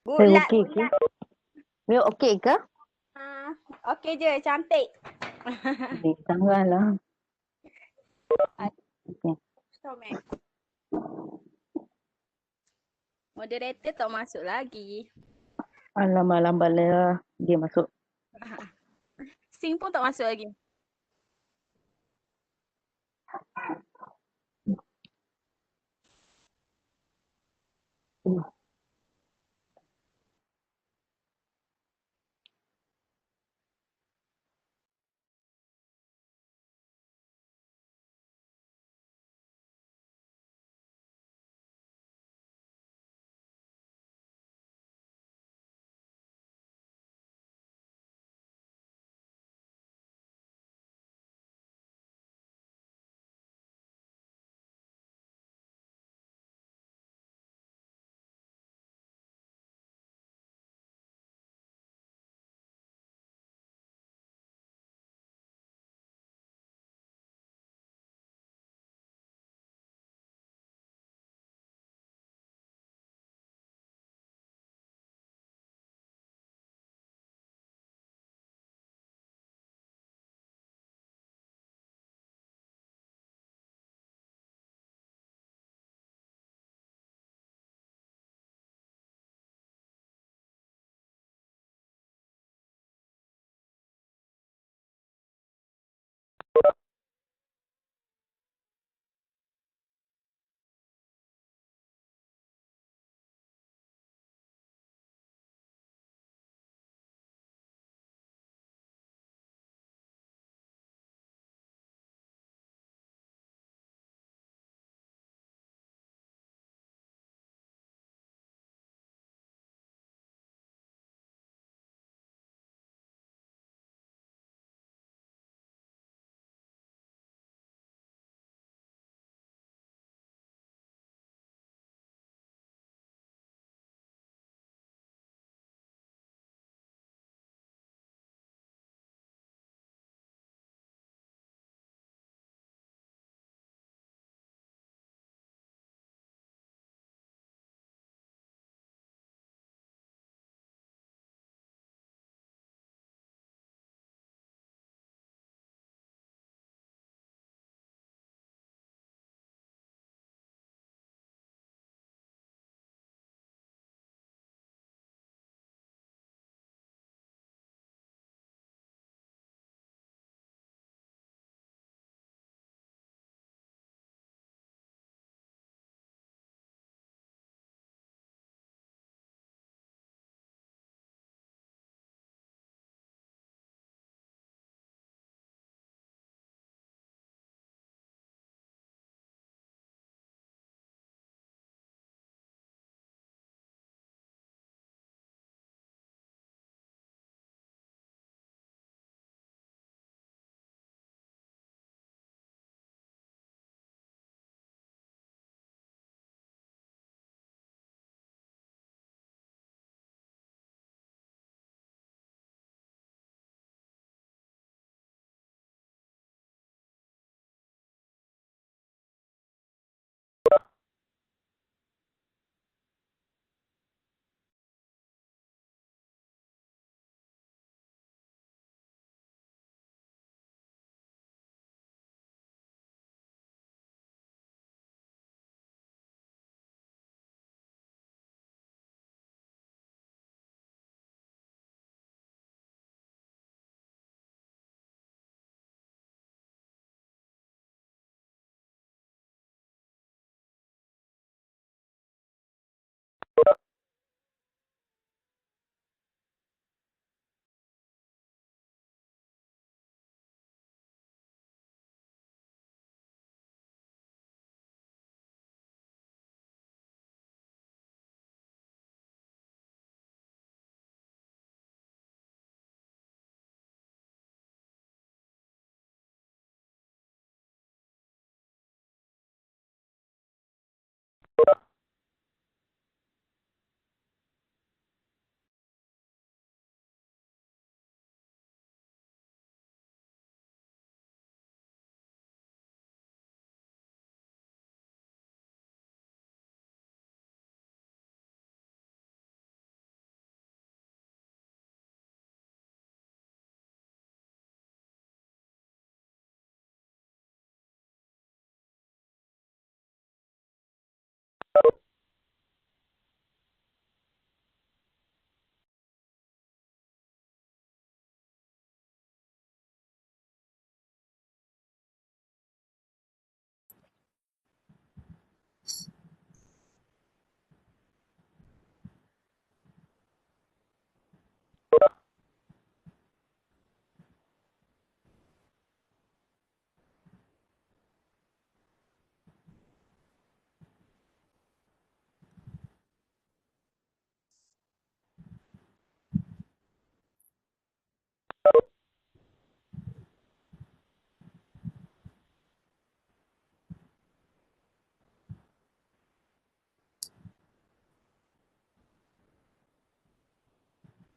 Saya Bulat, okey ke? bulat. Dia okey ke? Ha, okey je, cantik. Okey, sangatlah. Okey. Stomek. Moderator tak masuk lagi. Alamak, lambatlah dia masuk. Sing pun tak masuk lagi.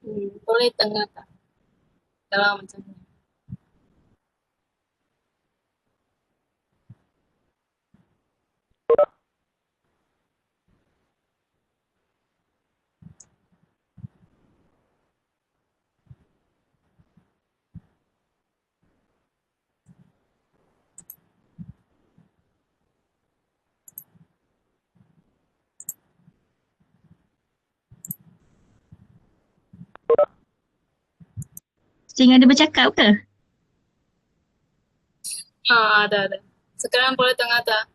Boleh tengah tak? Dalam macam ni. Cing ada bercakap ke? Ada. Sekarang boleh tengah tak?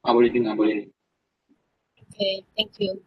Boleh dengar, boleh. Okay, thank you.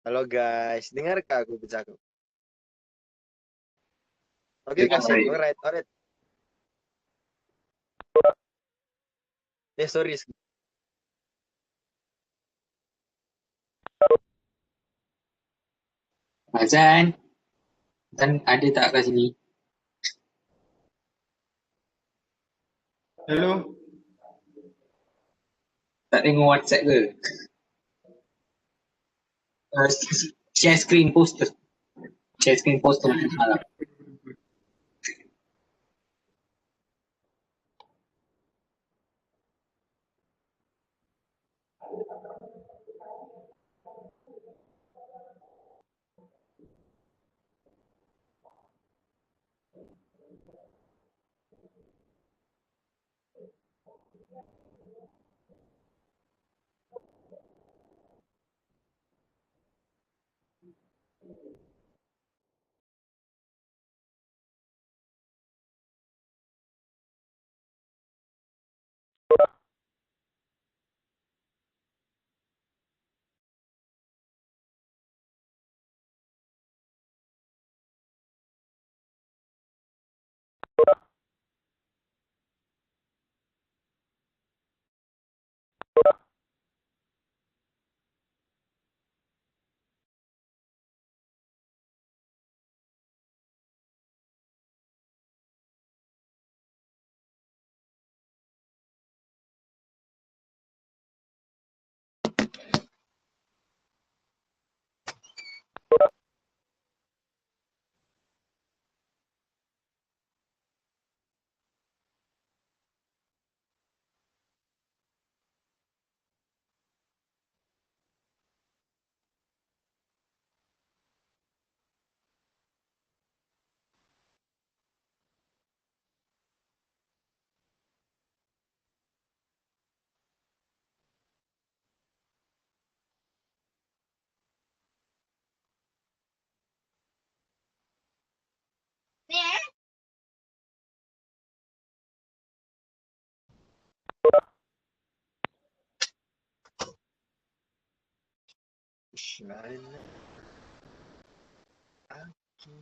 Halo guys, dengarkah aku bercakap? Oke, Dengar, kasih. baik. Alright. Sorry. Azan ada tak kat sini? Hello, Tak tengok WhatsApp ke? Share screen poster. Share screen poster malam. Mana aku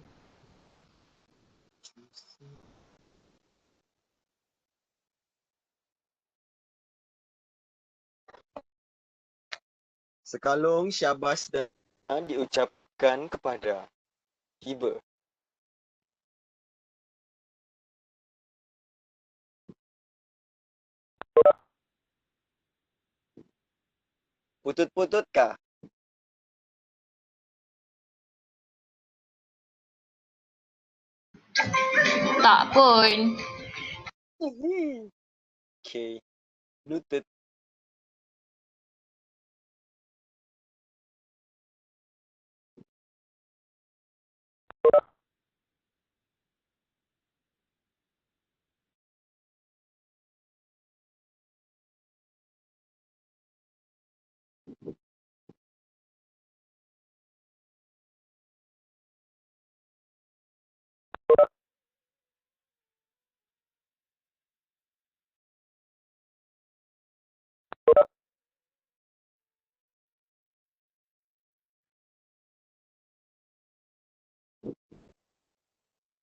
sekalung syabas dan diucapkan kepada Hiba. Putut-putut kah? Tak pun. Okay, noted.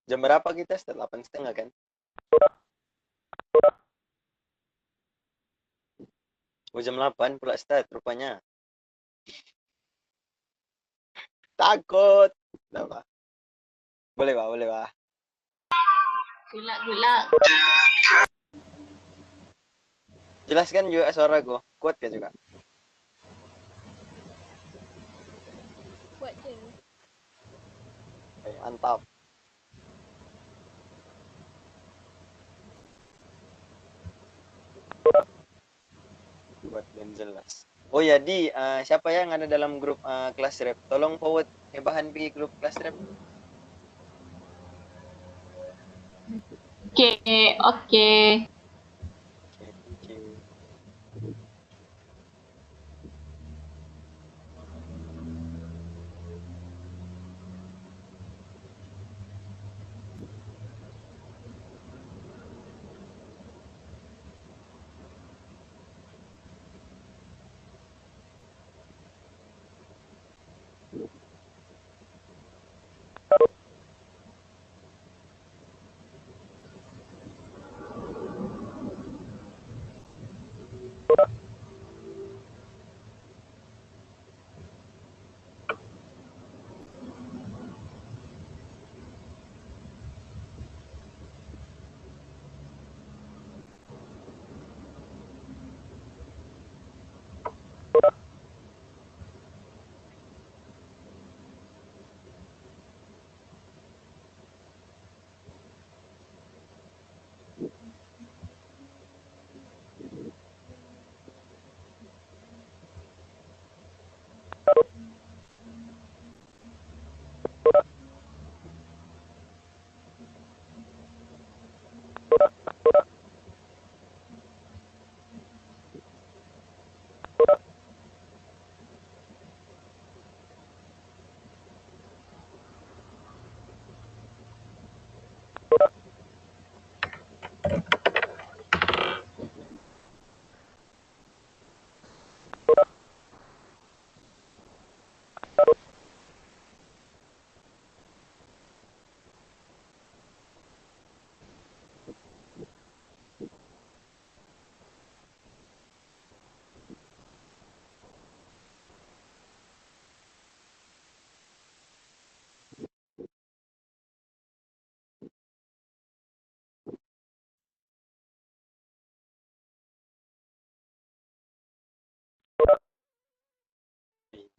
Jam berapa kita start? 8.30 kan? Oh, jam 8 pula start rupanya. Takut. Tak apa. Boleh, Pak. Boleh, Pak. Gulak-gulak. Jelaskan juga suaraku. Kuat ke juga? Buat je. Okay, mantap. Buat dan jelas. Oh ya, siapa yang ada dalam grup kelas rap? Tolong forward bahan pergi grup kelas rap. Okay, okay. Okay, thank you.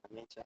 Meja.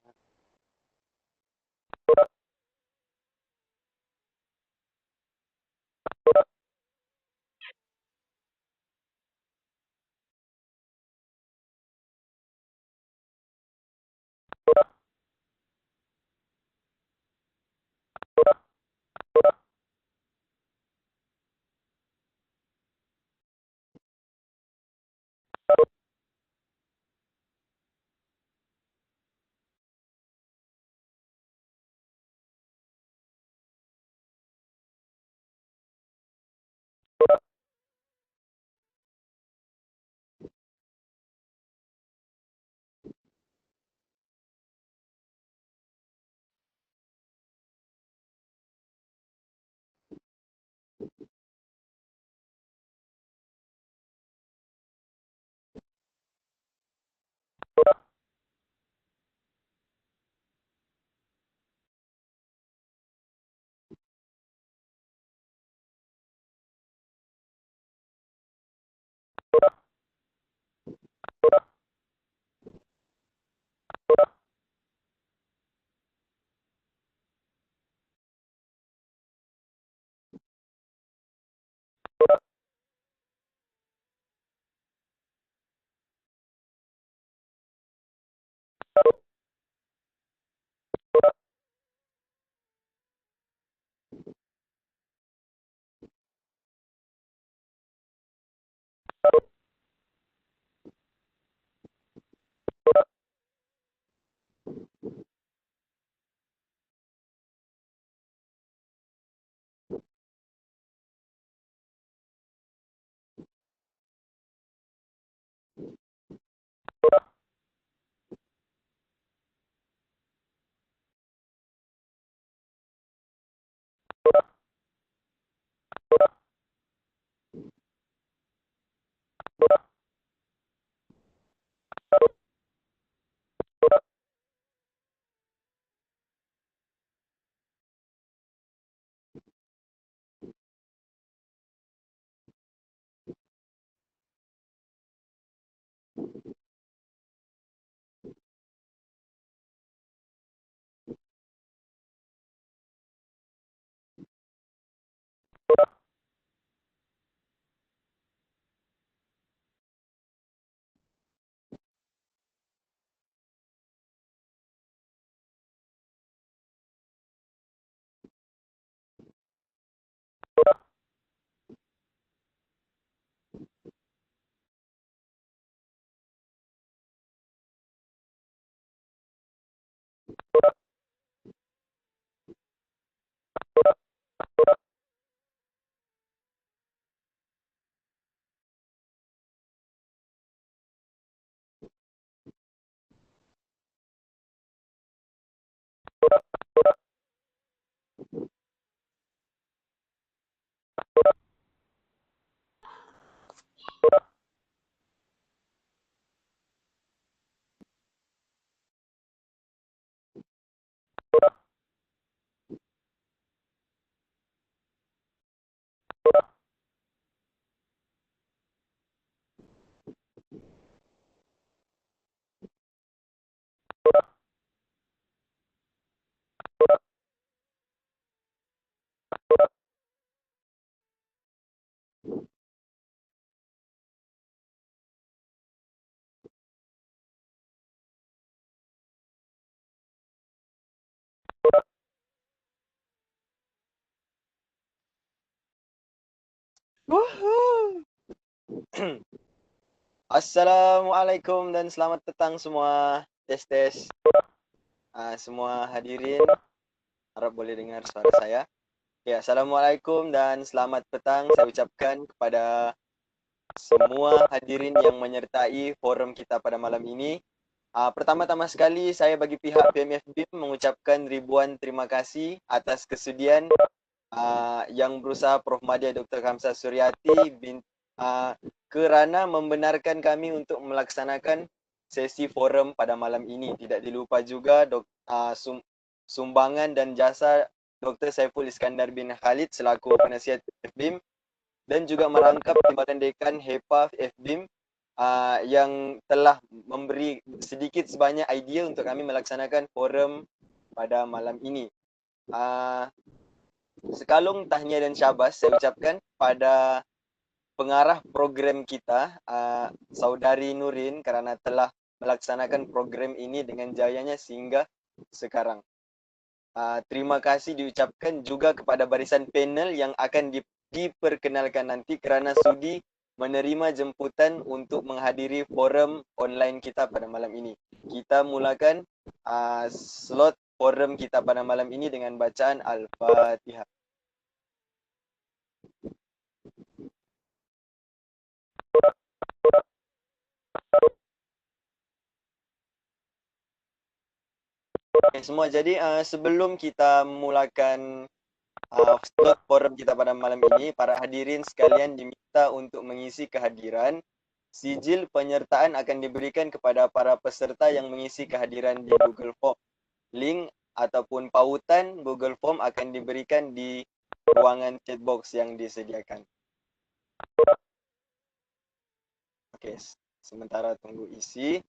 Assalamualaikum dan selamat petang semua. Tes tes. Semua hadirin, harap boleh dengar suara saya. Ya, assalamualaikum dan selamat petang saya ucapkan kepada semua hadirin yang menyertai forum kita pada malam ini. Pertama-tama sekali saya bagi pihak PMF BIM mengucapkan ribuan terima kasih atas kesudian yang berusaha Prof. Madya Dr. Kamsah Suryati kerana membenarkan kami untuk melaksanakan sesi forum pada malam ini. Tidak dilupa juga sumbangan dan jasa Dr. Saiful Iskandar bin Khalid selaku penasihat FBIM dan juga merangkap Timbalan Dekan HEPA FBIM yang telah memberi sedikit sebanyak idea untuk kami melaksanakan forum pada malam ini. Sekalung tahniah dan syabas saya ucapkan pada pengarah program kita, Saudari Nurin, kerana telah melaksanakan program ini dengan jayanya sehingga sekarang. Terima kasih diucapkan juga kepada barisan panel yang akan diperkenalkan nanti kerana sudi menerima jemputan untuk menghadiri forum online kita pada malam ini. Kita mulakan slot forum kita pada malam ini dengan bacaan Al-Fatihah. Okay, semua. Jadi sebelum kita mulakan slot forum kita pada malam ini, para hadirin sekalian diminta untuk mengisi kehadiran. Sijil penyertaan akan diberikan kepada para peserta yang mengisi kehadiran di Google Form. Link ataupun pautan Google Form akan diberikan di ruangan chat box yang disediakan. Okey, sementara tunggu isi,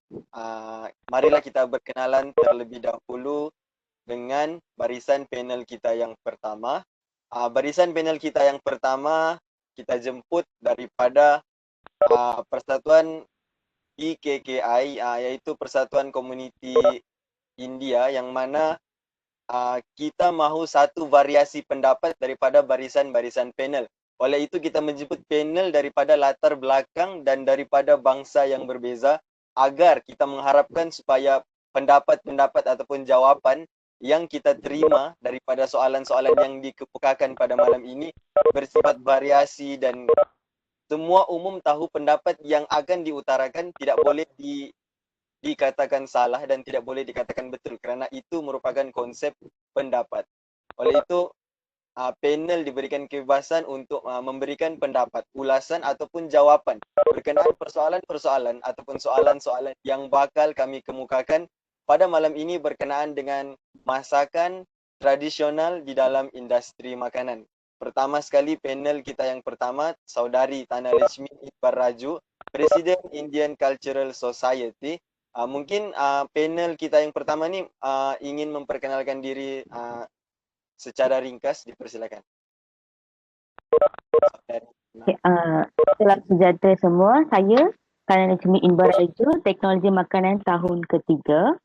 marilah kita berkenalan terlebih dahulu dengan barisan panel kita yang pertama. Barisan panel kita yang pertama kita jemput daripada Persatuan PKKI, iaitu Persatuan Komuniti India, yang mana kita mahu satu variasi pendapat daripada barisan-barisan panel. Oleh itu kita menjemput panel daripada latar belakang dan daripada bangsa yang berbeza agar kita mengharapkan supaya pendapat-pendapat ataupun jawapan yang kita terima daripada soalan-soalan yang dikemukakan pada malam ini bersifat variasi dan semua umum tahu pendapat yang akan diutarakan tidak boleh dikatakan salah dan tidak boleh dikatakan betul kerana itu merupakan konsep pendapat. Oleh itu panel diberikan kebebasan untuk memberikan pendapat, ulasan ataupun jawapan berkenaan persoalan-persoalan ataupun soalan-soalan yang bakal kami kemukakan pada malam ini berkenaan dengan masakan tradisional di dalam industri makanan. Pertama sekali panel kita yang pertama, Saudari Tana Lechmi Iqbal Raju, Presiden Indian Cultural Society. Mungkin panel kita yang pertama ni ingin memperkenalkan diri secara ringkas, dipersilakan. Okay, selamat sejahtera semua. Saya Tana Lechmi Iqbal Raju, Teknologi Makanan tahun ketiga.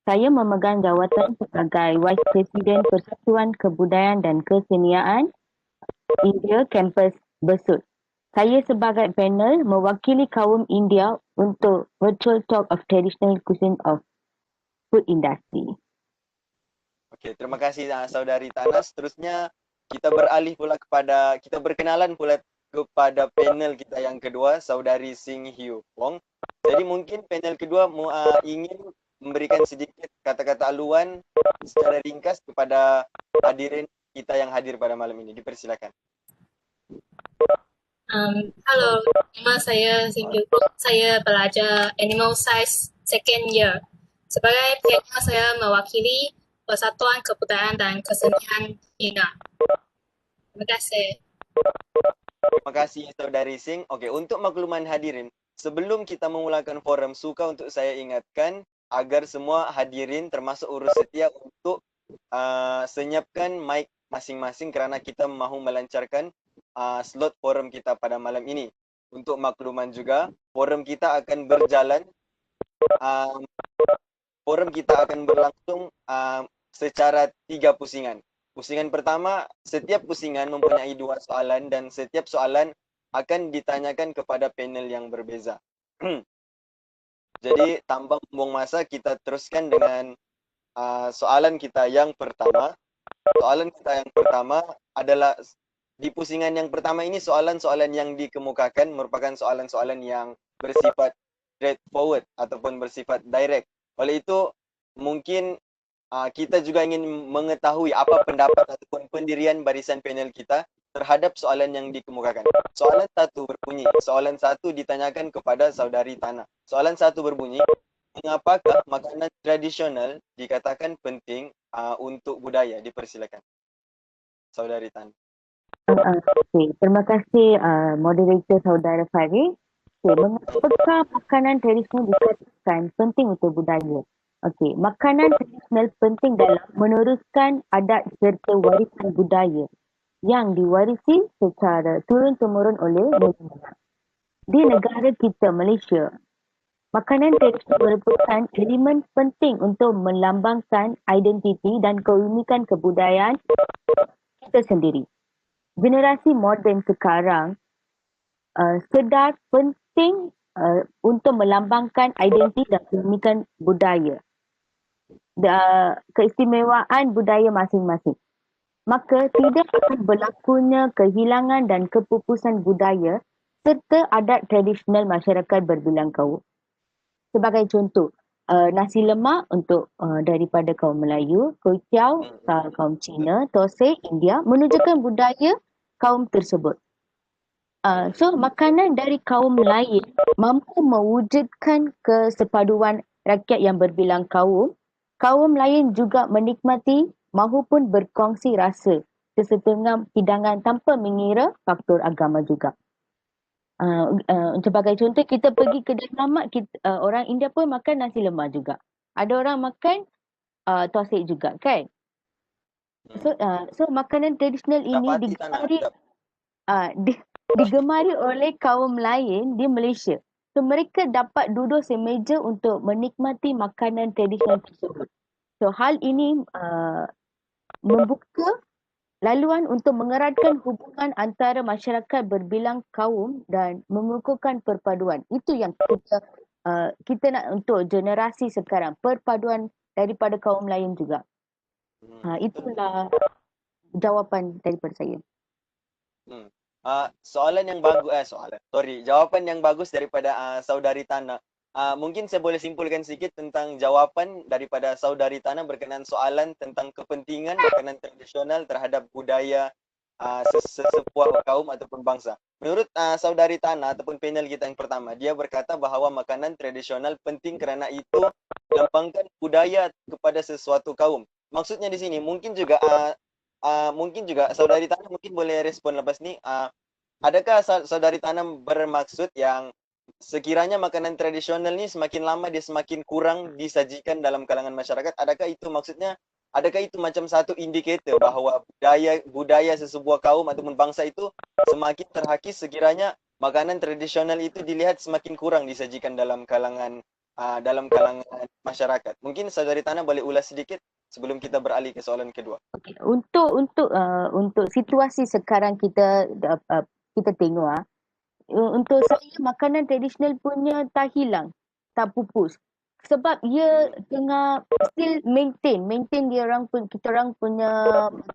Saya memegang jawatan sebagai Vice President Persatuan Kebudayaan dan Kesenian India Kampus Besut. Saya sebagai panel mewakili kaum India untuk Virtual Talk of Traditional Cuisine of Food Industry. Okey, terima kasih Saudari Tana. Seterusnya kita beralih pula kita berkenalan pula kepada panel kita yang kedua, Saudari Sing Hiu Wong. Jadi mungkin panel kedua ingin memberikan sedikit kata-kata aluan secara ringkas kepada hadirin kita yang hadir pada malam ini. Dipersilakan. Halo, nama saya Sing Hiu Wong. Saya pelajar Animal Science second year. Sebagai panel saya mewakili Persatuan Kebudayaan dan Kesenian China. Terima kasih. Terima kasih Saudari Sing. Okey, untuk makluman hadirin, sebelum kita memulakan forum, suka untuk saya ingatkan agar semua hadirin termasuk urus setia untuk senyapkan mic masing-masing kerana kita mahu melancarkan slot forum kita pada malam ini. Untuk makluman juga, forum kita akan berjalan berlangsung secara 3 pusingan. Pusingan pertama, setiap pusingan mempunyai 2 soalan dan setiap soalan akan ditanyakan kepada panel yang berbeza. Jadi tanpa membuang masa, kita teruskan dengan soalan kita yang pertama. Soalan kita yang pertama adalah di pusingan yang pertama ini soalan-soalan yang dikemukakan merupakan soalan-soalan yang bersifat straightforward ataupun bersifat direct. Oleh itu mungkin kita juga ingin mengetahui apa pendapat ataupun pendirian barisan panel kita terhadap soalan yang dikemukakan. Soalan 1 berbunyi, soalan 1 ditanyakan kepada Saudari Tana. Soalan 1 berbunyi, mengapakah makanan tradisional dikatakan penting untuk budaya? Dipersilakan. Saudari Tana. Okay. Terima kasih moderator Saudara Farid. Okay. Mengapakah makanan tradisional dikatakan penting untuk budaya? Okey, makanan tradisional penting dalam meneruskan adat serta warisan budaya yang diwarisi secara turun-temurun oleh nenek. Di negara kita, Malaysia, makanan tradisional merupakan elemen penting untuk melambangkan identiti dan keunikan kebudayaan kita sendiri. Generasi moden sekarang sedar penting untuk melambangkan identiti dan keunikan budaya, keistimewaan budaya masing-masing. Maka tidak akan berlakunya kehilangan dan kepupusan budaya serta adat tradisional masyarakat berbilang kaum. Sebagai contoh, nasi lemak untuk daripada kaum Melayu, kuih tiaw kaum Cina, thosai India menunjukkan budaya kaum tersebut. So makanan dari kaum lain mampu mewujudkan kesepaduan rakyat yang berbilang kaum. Kaum lain juga menikmati mahupun berkongsi rasa sesetengah hidangan tanpa mengira faktor agama juga. Sebagai contoh, kita pergi kedai mamak, orang India pun makan nasi lemak juga. Ada orang makan thosai juga, kan? So makanan tradisional ini digemari oleh kaum lain di Malaysia. So mereka dapat duduk semeja untuk menikmati makanan tradisional tersebut. So hal ini membuka laluan untuk mengeratkan hubungan antara masyarakat berbilang kaum dan mengukuhkan perpaduan. Itu yang kita nak untuk generasi sekarang, perpaduan daripada kaum lain juga. Itulah jawapan daripada saya. Jawapan yang bagus daripada saudari Tana. Mungkin saya boleh simpulkan sedikit tentang jawapan daripada saudari Tana berkenaan soalan tentang kepentingan makanan tradisional terhadap budaya sebuah kaum ataupun bangsa. Menurut saudari Tana ataupun panel kita yang pertama, dia berkata bahawa makanan tradisional penting kerana itu melambangkan budaya kepada sesuatu kaum. Maksudnya di sini mungkin juga saudari Tana mungkin boleh respon lepas ni. Adakah saudari Tana bermaksud yang sekiranya makanan tradisional ni semakin lama dia semakin kurang disajikan dalam kalangan masyarakat? Adakah itu maksudnya? Adakah itu macam satu indikator bahawa budaya sesebuah kaum ataupun bangsa itu semakin terhakis sekiranya makanan tradisional itu dilihat semakin kurang disajikan dalam kalangan masyarakat? Mungkin saudari Tana boleh ulas sedikit sebelum kita beralih ke soalan kedua. Okay. Untuk situasi sekarang kita tengok untuk saya makanan tradisional punya tak hilang, tak pupus. Sebab ia tengah still maintain kita orang punya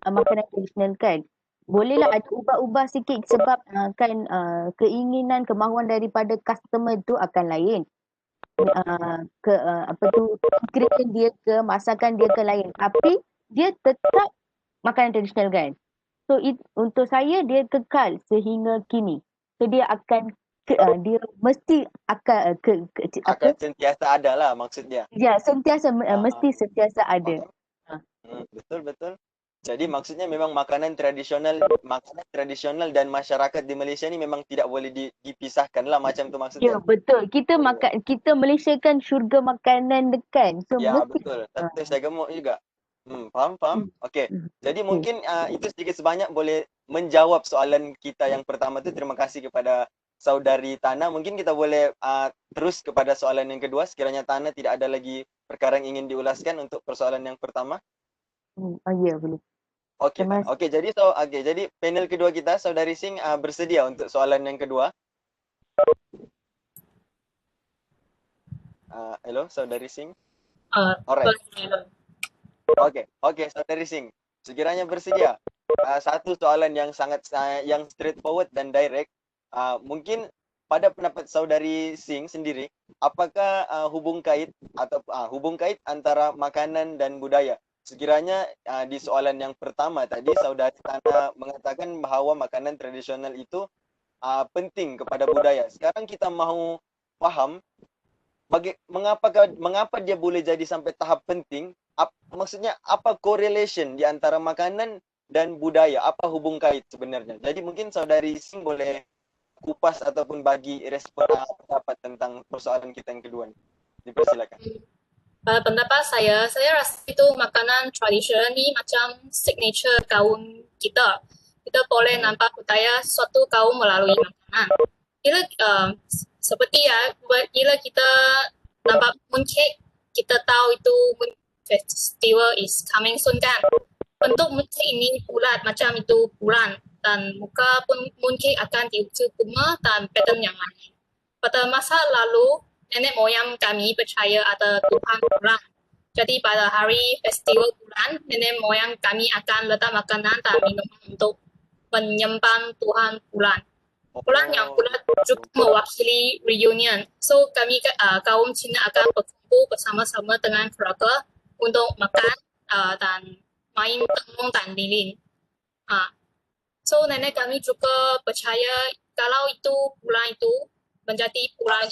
makanan tradisional kan. Bolehlah ada ubah-ubah sikit sebab keinginan, kemahuan daripada customer tu akan lain. Ingredient dia ke, masakan dia ke lain. Tapi dia tetap makanan tradisional kan. So untuk saya dia kekal sehingga kini. So dia akan dia mesti akan sentiasa ada lah maksudnya. Ya, mesti sentiasa ada. Betul. Jadi maksudnya memang makanan tradisional dan masyarakat di Malaysia ni memang tidak boleh dipisahkan lah macam tu maksudnya. Ya, betul. Kita Malaysia kan syurga makanan kan. So ya, mesti, betul. Tapi saya gemuk juga. Faham. Okey. Jadi mungkin itu sedikit sebanyak boleh menjawab soalan kita yang pertama tu. Terima kasih kepada saudari Tana. Mungkin kita boleh terus kepada soalan yang kedua sekiranya Tana tidak ada lagi perkara yang ingin diulaskan untuk persoalan yang pertama. Ya, boleh. Okey, jadi panel kedua kita saudari Singh bersedia untuk soalan yang kedua. Hello saudari Singh. Alright. Okey, saudari Singh. Sekiranya bersedia. Satu soalan yang sangat yang straightforward dan direct. Mungkin pada pendapat saudari Singh sendiri, apakah hubung kait antara makanan dan budaya? Sekiranya di soalan yang pertama tadi saudari Tana mengatakan bahawa makanan tradisional itu penting kepada budaya. Sekarang kita mahu faham mengapa dia boleh jadi sampai tahap penting? Maksudnya apa correlation di antara makanan dan budaya? Apa hubung kait sebenarnya? Jadi mungkin saudari Singh boleh kupas ataupun bagi respon pendapat tentang persoalan kita yang kedua ni. Dipersilakan. Pendapat saya rasa itu makanan tradisional ni macam signature kaum kita. Kita boleh nampak budaya suatu kaum melalui makanan. Seperti bila kita nampak mooncake, kita tahu itu festival is coming soon kan. Bentuk mooncake ini bulat macam itu bulan dan muka pun mooncake akan diukur bunga dan pattern yang lain. Pada masa lalu, nenek moyang kami percaya ada Tuhan bulan. Jadi pada hari festival bulan, nenek moyang kami akan letak makanan dan minuman untuk menyembah Tuhan bulan. Bulan yang bulat juga mewakili reunion. So kami kaum Cina akan berkumpul bersama-sama dengan keluarga untuk makan dan main tenung dan lilin. So nenek kami juga percaya kalau itu bulan itu menjadi bulan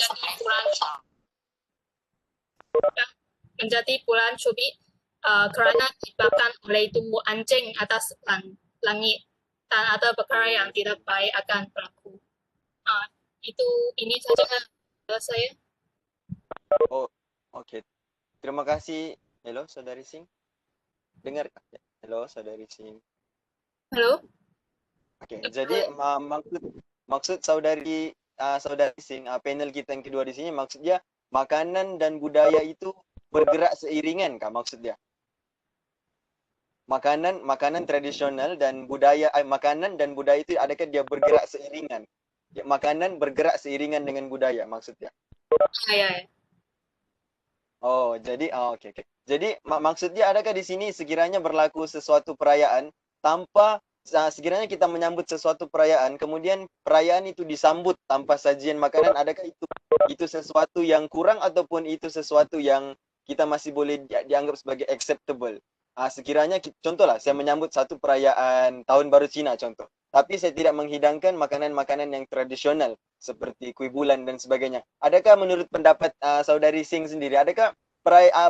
cubit kerana dibakar oleh itu anjing atas langit dan ada perkara yang tidak baik akan berlaku. Ini saja saya. Okey. Terima kasih. Hello, saudari Singh. Dengar? Hello, saudari Singh. Halo. Okey. Jadi maksud saudari Singh, panel kita yang kedua di sini maksudnya makanan dan budaya itu bergerak seiringan kah maksud dia? makanan tradisional dan budaya makanan dan budaya itu adakah dia bergerak seiringan? Ya, makanan bergerak seiringan dengan budaya maksudnya. Ya, ya. Oh, jadi okey. Jadi maksudnya adakah di sini sekiranya berlaku sesuatu perayaan tanpa sekiranya kita menyambut sesuatu perayaan, kemudian perayaan itu disambut tanpa sajian makanan, adakah itu sesuatu yang kurang ataupun itu sesuatu yang kita masih boleh dianggap sebagai acceptable? Sekiranya contohlah saya menyambut satu perayaan Tahun Baru Cina contoh, tapi saya tidak menghidangkan makanan-makanan yang tradisional seperti kuih bulan dan sebagainya. Adakah menurut pendapat saudari Singh sendiri, adakah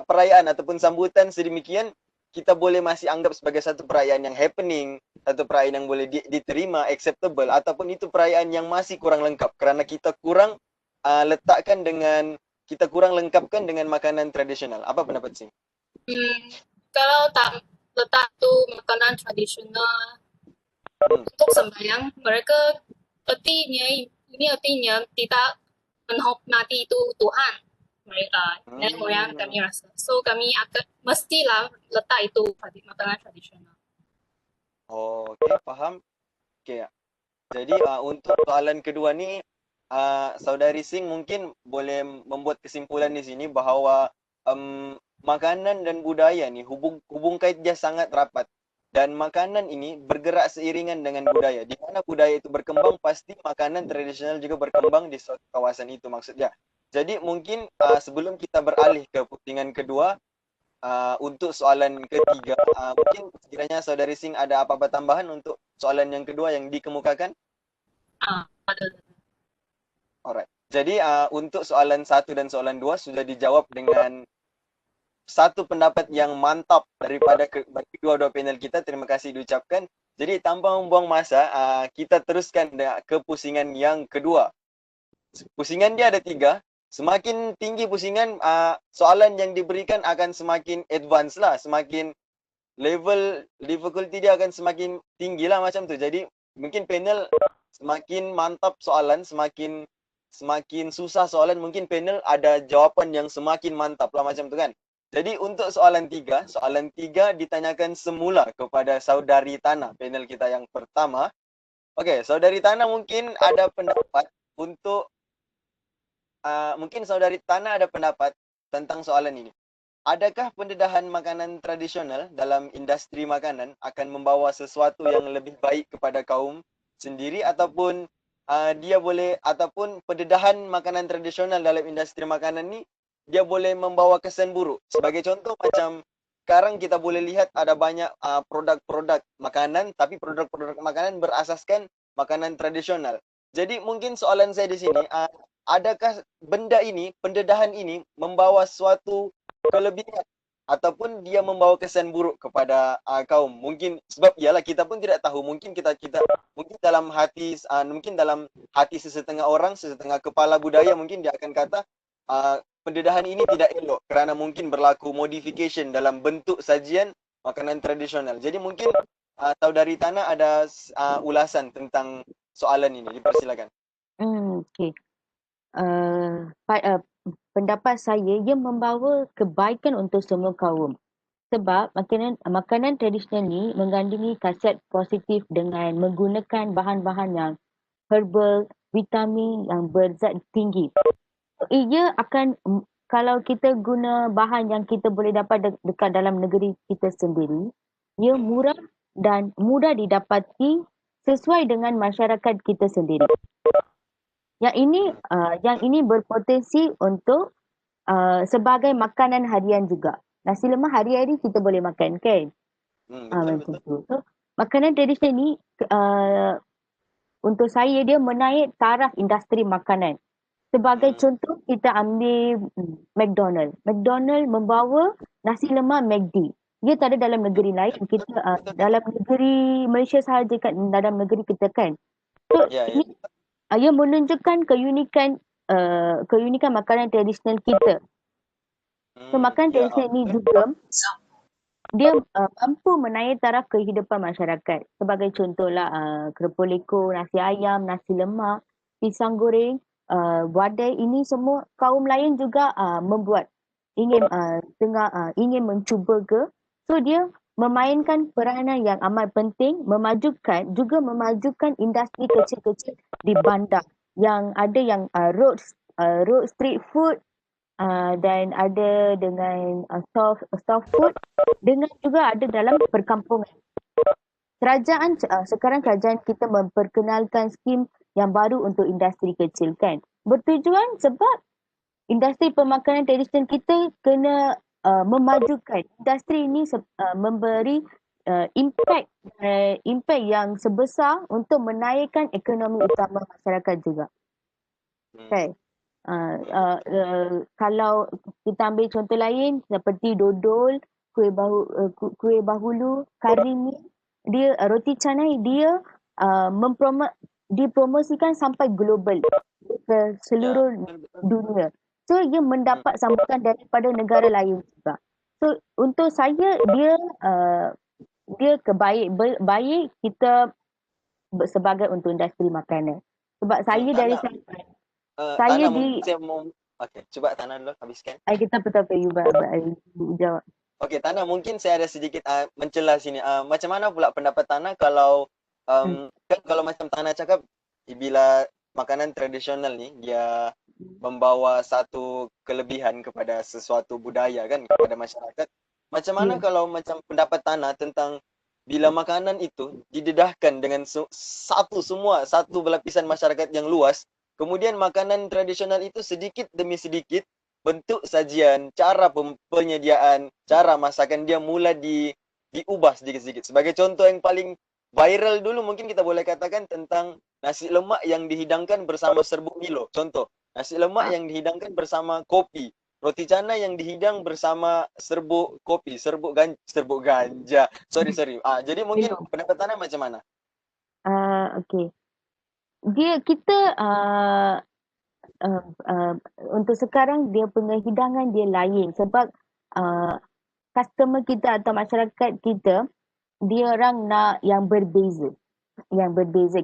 perayaan ataupun sambutan sedemikian kita boleh masih anggap sebagai satu perayaan yang happening, satu perayaan yang boleh diterima, acceptable, ataupun itu perayaan yang masih kurang lengkap kerana kita kurang kita kurang lengkapkan dengan makanan tradisional. Apa pendapat Sing? Kalau tak letak tu makanan tradisional untuk sembahyang, mereka artinya tidak menghormati itu Tuhan mereka, nenek moyang kami rasa. So kami akan mestilah letak itu makanan tradisional. Oh, okey, faham. Okey. Jadi untuk soalan kedua ni saudari Singh mungkin boleh membuat kesimpulan di sini bahawa makanan dan budaya ni hubung kait dia sangat rapat, dan makanan ini bergerak seiringan dengan budaya. Di mana budaya itu berkembang, pasti makanan tradisional juga berkembang di suatu kawasan itu maksudnya. Jadi mungkin sebelum kita beralih ke pusingan kedua, untuk soalan ketiga, mungkin sekiranya saudari Singh ada apa-apa tambahan untuk soalan yang kedua yang dikemukakan? Alright. Jadi untuk soalan 1 dan soalan 2 sudah dijawab dengan satu pendapat yang mantap daripada kedua-dua panel kita. Terima kasih diucapkan. Jadi tanpa membuang masa, kita teruskan ke pusingan yang kedua. Pusingan dia ada 3. Semakin tinggi pusingan, soalan yang diberikan akan semakin advance lah. Semakin level difficulty dia akan semakin tinggi lah macam tu. Jadi mungkin panel semakin mantap soalan, semakin susah soalan, mungkin panel ada jawapan yang semakin mantap lah macam tu kan. Jadi untuk soalan 3 ditanyakan semula kepada saudari Tana, panel kita yang pertama. Okey, saudari Tana mungkin ada pendapat untuk mungkin saudari Tana ada pendapat tentang soalan ini. Adakah pendedahan makanan tradisional dalam industri makanan akan membawa sesuatu yang lebih baik kepada kaum sendiri, ataupun ataupun pendedahan makanan tradisional dalam industri makanan ni dia boleh membawa kesan buruk? Sebagai contoh, macam sekarang kita boleh lihat ada banyak produk-produk makanan, tapi produk-produk makanan berasaskan makanan tradisional. Jadi mungkin soalan saya di sini, adakah benda ini, pendedahan ini membawa suatu kelebihan ataupun dia membawa kesan buruk kepada kaum? Mungkin sebab ialah kita pun tidak tahu, mungkin kita mungkin dalam hati sesetengah orang, sesetengah kepala budaya, mungkin dia akan kata pendedahan ini tidak elok kerana mungkin berlaku modification dalam bentuk sajian makanan tradisional. Jadi mungkin saudari Tana ada ulasan tentang soalan ini. Dipersilakan. Okey. Pendapat saya, ia membawa kebaikan untuk semua kaum. Sebab makanan tradisional ni mengandungi khasiat positif dengan menggunakan bahan-bahan yang herbal, vitamin yang berzat tinggi. Ia akan, kalau kita guna bahan yang kita boleh dapat dekat dalam negeri kita sendiri, ia murah dan mudah didapati sesuai dengan masyarakat kita sendiri. Yang ini berpotensi untuk sebagai makanan harian juga. Nasi lemak hari-hari kita boleh makan kan? Macam tu. So, makanan tradisional ni untuk saya dia menaik taraf industri makanan. Sebagai contoh, kita ambil McDonald. McDonald membawa nasi lemak McD. Dia tak ada dalam negeri lain. Kita dalam negeri Malaysia sahaja kat dalam negeri kita kan. So, ia menunjukkan keunikan makanan tradisional kita. So, makanan tradisional ni juga dia mampu menaik taraf kehidupan masyarakat. Sebagai contohlah keropok lekor, nasi ayam, nasi lemak, pisang goreng, wadai, ini semua kaum lain juga membuat ingin mencuba ke. So dia memainkan peranan yang amat penting, memajukan industri kecil-kecil di bandar yang ada yang road street food, dan ada dengan soft food, dengan juga ada dalam perkampungan. Sekarang kerajaan kita memperkenalkan skim yang baru untuk industri kecil kan. Bertujuan sebab industri pemakanan tradisional kita kena memajukan. Industri ini memberi impact yang sebesar untuk menaikkan ekonomi utama masyarakat juga. Kan? Kalau kita ambil contoh lain seperti dodol, kuih bahulu, kari mi, dia roti canai dia dipromosikan sampai global ke seluruh dunia. So ia mendapat sambutan daripada negara lain juga. So untuk saya dia baik kita sebagai untuk industri makanan. Sebab saya dari saya Okey, cuba Tana dulu habiskan. Kita you jawab. Okey, Tana, mungkin saya ada sedikit mencela sini. Macam mana pula pendapat Tana kalau kan kalau macam Tana cakap, bila makanan tradisional ni dia membawa satu kelebihan kepada sesuatu budaya kan kepada masyarakat. Macam mana kalau macam pendapat Tana tentang bila makanan itu didedahkan dengan satu berlapisan masyarakat yang luas, kemudian makanan tradisional itu sedikit demi sedikit bentuk sajian, cara penyediaan, cara masakan dia mula diubah sedikit-sedikit. Sebagai contoh yang paling viral dulu mungkin kita boleh katakan tentang nasi lemak yang dihidangkan bersama serbuk Milo. Contoh, nasi lemak yang dihidangkan bersama kopi. Roti canai yang dihidang bersama serbuk kopi, serbuk ganja. Sorry. Jadi mungkin pendapat Tana macam mana? Okey. Kita untuk sekarang dia punya hidangan dia lain sebab customer kita atau masyarakat kita dia orang nak yang berbeza.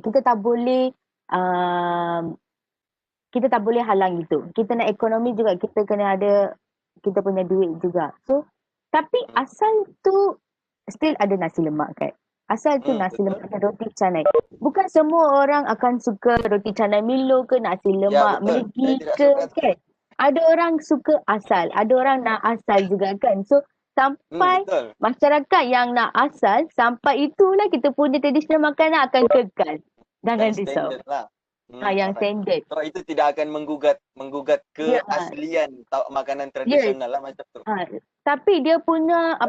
Kita tak boleh halang itu. Kita nak ekonomi juga, kita kena ada kita punya duit juga. So tapi asal tu still ada nasi lemak kan. Asal tu nasi lemak dan roti canai. Bukan semua orang akan suka roti canai Milo ke nasi lemak Maggi ke kan. Ada orang suka asal, ada orang nak asal juga kan. So sampai masyarakat yang nak asal, sampai itulah kita punya tradisional makanan akan kekal. Jangan risau. Yang standard. So itu tidak akan menggugat keaslian makanan tradisional lah macam tu. Tapi dia punya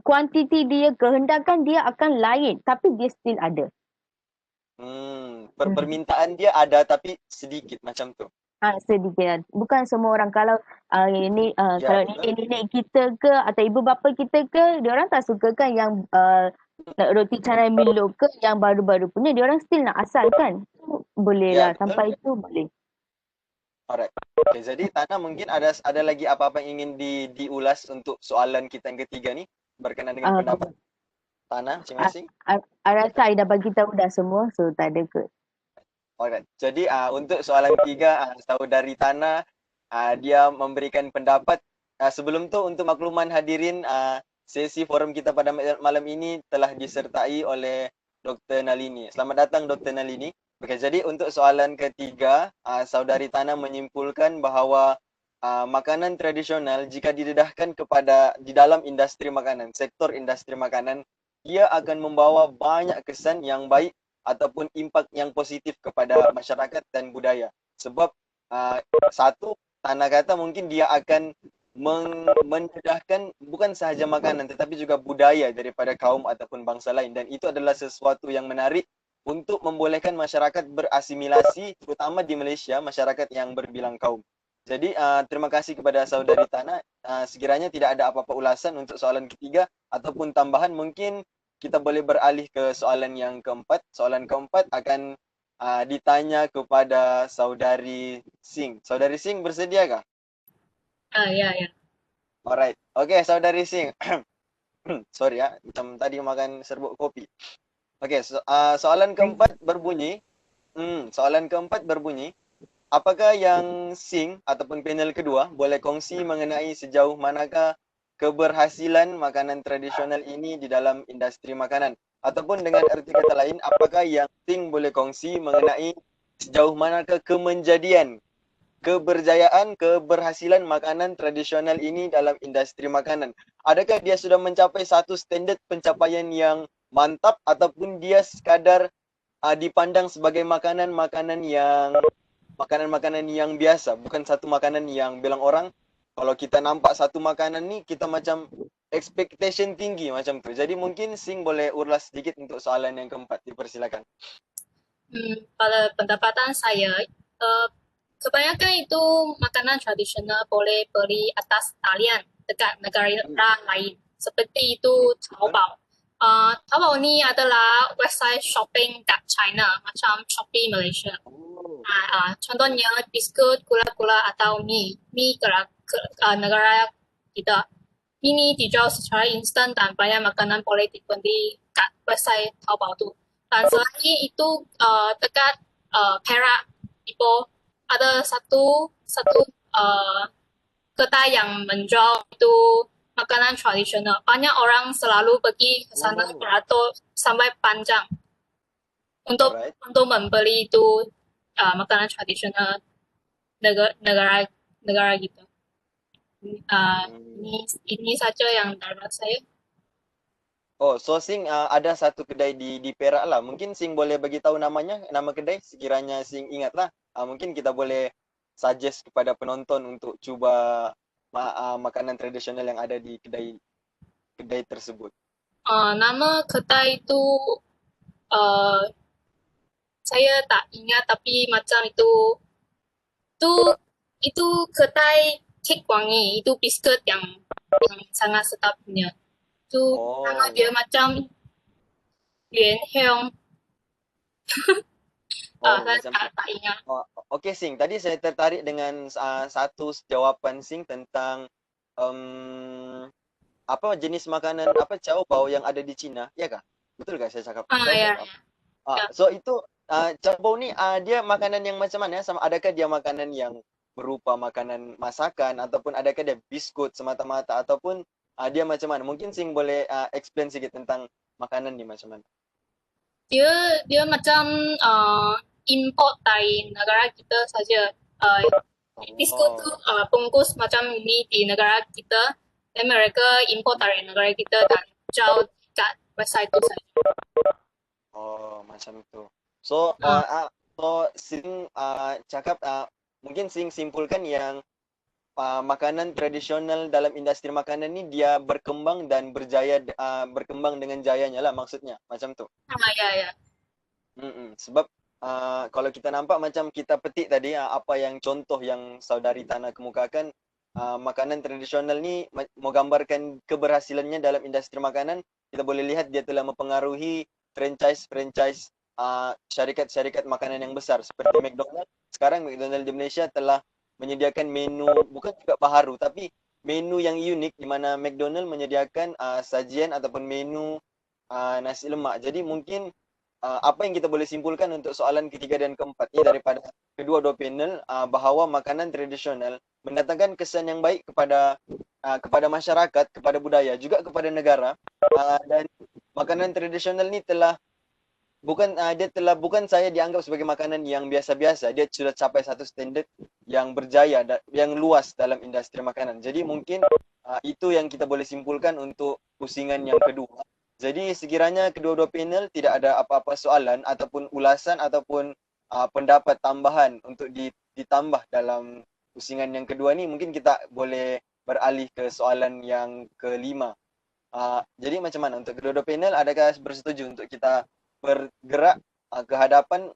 kuantiti dia, kehendakan dia akan lain, tapi dia still ada. Permintaan dia ada tapi sedikit macam tu. Sedikit. Bukan semua orang kalau kalau nenek kita ke atau ibu bapa kita ke, dia orang tak suka kan yang roti canai Milo ke yang baru-baru punya, dia orang still nak asal kan. Boleh lah sampai itu boleh. Alright. Okay, jadi Tana mungkin ada lagi apa-apa yang ingin diulas untuk soalan kita yang ketiga ni berkenaan dengan pendapat Tana masing-masing? Rasa I dah bagi tahu dah semua, so tak ada kot. Alright. Jadi untuk soalan ketiga, saudari Tana dia memberikan pendapat. Sebelum tu untuk makluman hadirin, sesi forum kita pada malam ini telah disertai oleh Dr. Nalini. Selamat datang Dr. Nalini. Okey, jadi untuk soalan ketiga, saudari Tana menyimpulkan bahawa makanan tradisional jika didedahkan di dalam industri makanan, sektor industri makanan, ia akan membawa banyak kesan yang baik ataupun impak yang positif kepada masyarakat dan budaya. Sebab satu, Tana kata mungkin dia akan mendedahkan bukan sahaja makanan tetapi juga budaya daripada kaum ataupun bangsa lain, dan itu adalah sesuatu yang menarik untuk membolehkan masyarakat berasimilasi, terutama di Malaysia, masyarakat yang berbilang kaum. Jadi terima kasih kepada saudari Tana. Sekiranya tidak ada apa-apa ulasan untuk soalan ketiga ataupun tambahan, mungkin kita boleh beralih ke soalan yang keempat. Soalan keempat akan ditanya kepada saudari Singh. Saudari Singh bersediakah? Ya. Alright. Okay, saudari Singh. Sorry macam tadi makan serbuk kopi. Okay, soalan keempat berbunyi. Apakah yang Singh ataupun panel kedua boleh kongsi mengenai sejauh manakah keberhasilan makanan tradisional ini di dalam industri makanan? Ataupun dengan arti kata lain, apakah yang Sing boleh kongsi mengenai sejauh manakah keberjayaan, keberhasilan makanan tradisional ini dalam industri makanan? Adakah dia sudah mencapai satu standard pencapaian yang mantap ataupun dia sekadar dipandang sebagai makanan-makanan yang biasa, bukan satu makanan yang bilang orang kalau kita nampak satu makanan ni kita macam expectation tinggi macam tu. Jadi mungkin Sing boleh ulas sedikit untuk soalan yang keempat, dipersilakan. Pada pendapatan saya, kebanyakan itu makanan tradisional boleh beli atas talian dekat negara lain. Seperti itu Taobao. Taobao ni adalah website shopping kat China, macam Shopee Malaysia. Contohnya biskut, gula-gula atau mie negara kita. Ini dijual secara instan dan banyak makanan boleh dibeli kat website Taobao tu. Dan selain itu dekat Perak, Ipoh ada satu kedai yang menjual itu makanan tradisional. Banyak orang selalu pergi ke sana beratur sampai panjang untuk membeli itu makanan tradisional negara kita. Ini saja yang dari saya. Oh, so Sing ada satu kedai di Perak lah. Mungkin Sing boleh bagi tahu namanya, nama kedai sekiranya Sing ingat lah. Mungkin kita boleh suggest kepada penonton untuk cuba makanan tradisional yang ada di kedai tersebut. Nama kedai itu saya tak ingat, tapi macam itu kedai kek wangi, itu biskut yang sangat sedap punya. Itu nama dia macam Yuan Heong. Saya tak ingat. Okey Sing, tadi saya tertarik dengan satu jawapan Sing tentang apa jenis makanan chow bao yang ada di China, ya kah? Betul kah saya cakap? Ya. So itu chow bao ni dia makanan yang macam mana? Sama adakah dia makanan yang berupa makanan masakan ataupun adakah dia biskut semata-mata ataupun dia macam mana? Mungkin Sing boleh explain sedikit tentang makanan ni macam mana? Dia macam import dari negara kita saja. Biskut tu bungkus macam ini di negara kita, dan mereka import dari negara kita dan jual kat website tu saja. Oh, macam itu. So, Sing cakap mungkin Sing simpulkan yang makanan tradisional dalam industri makanan ni dia berkembang dan berjaya, berkembang dengan jayanya lah maksudnya, macam tu. Ya. Sebab kalau kita nampak macam kita petik tadi apa yang contoh yang saudari Tana kemukakan, makanan tradisional ni menggambarkan keberhasilannya dalam industri makanan. Kita boleh lihat dia telah mempengaruhi franchise syarikat-syarikat makanan yang besar seperti McDonald. Sekarang McDonald di Malaysia telah menyediakan menu bukan juga baharu tapi menu yang unik di mana McDonald menyediakan sajian ataupun menu nasi lemak. Jadi mungkin apa yang kita boleh simpulkan untuk soalan ketiga dan keempat ini daripada kedua-dua panel, bahawa makanan tradisional mendatangkan kesan yang baik kepada masyarakat, kepada budaya, juga kepada negara, dan makanan tradisional ni bukan saya dianggap sebagai makanan yang biasa-biasa. Dia sudah capai satu standard yang berjaya dan yang luas dalam industri makanan. Jadi mungkin itu yang kita boleh simpulkan untuk pusingan yang kedua. Jadi sekiranya kedua-dua panel tidak ada apa-apa soalan ataupun ulasan ataupun pendapat tambahan untuk ditambah dalam pusingan yang kedua ni, mungkin kita boleh beralih ke soalan yang kelima. Jadi macam mana untuk kedua-dua panel, adakah bersetuju untuk kita bergerak ke hadapan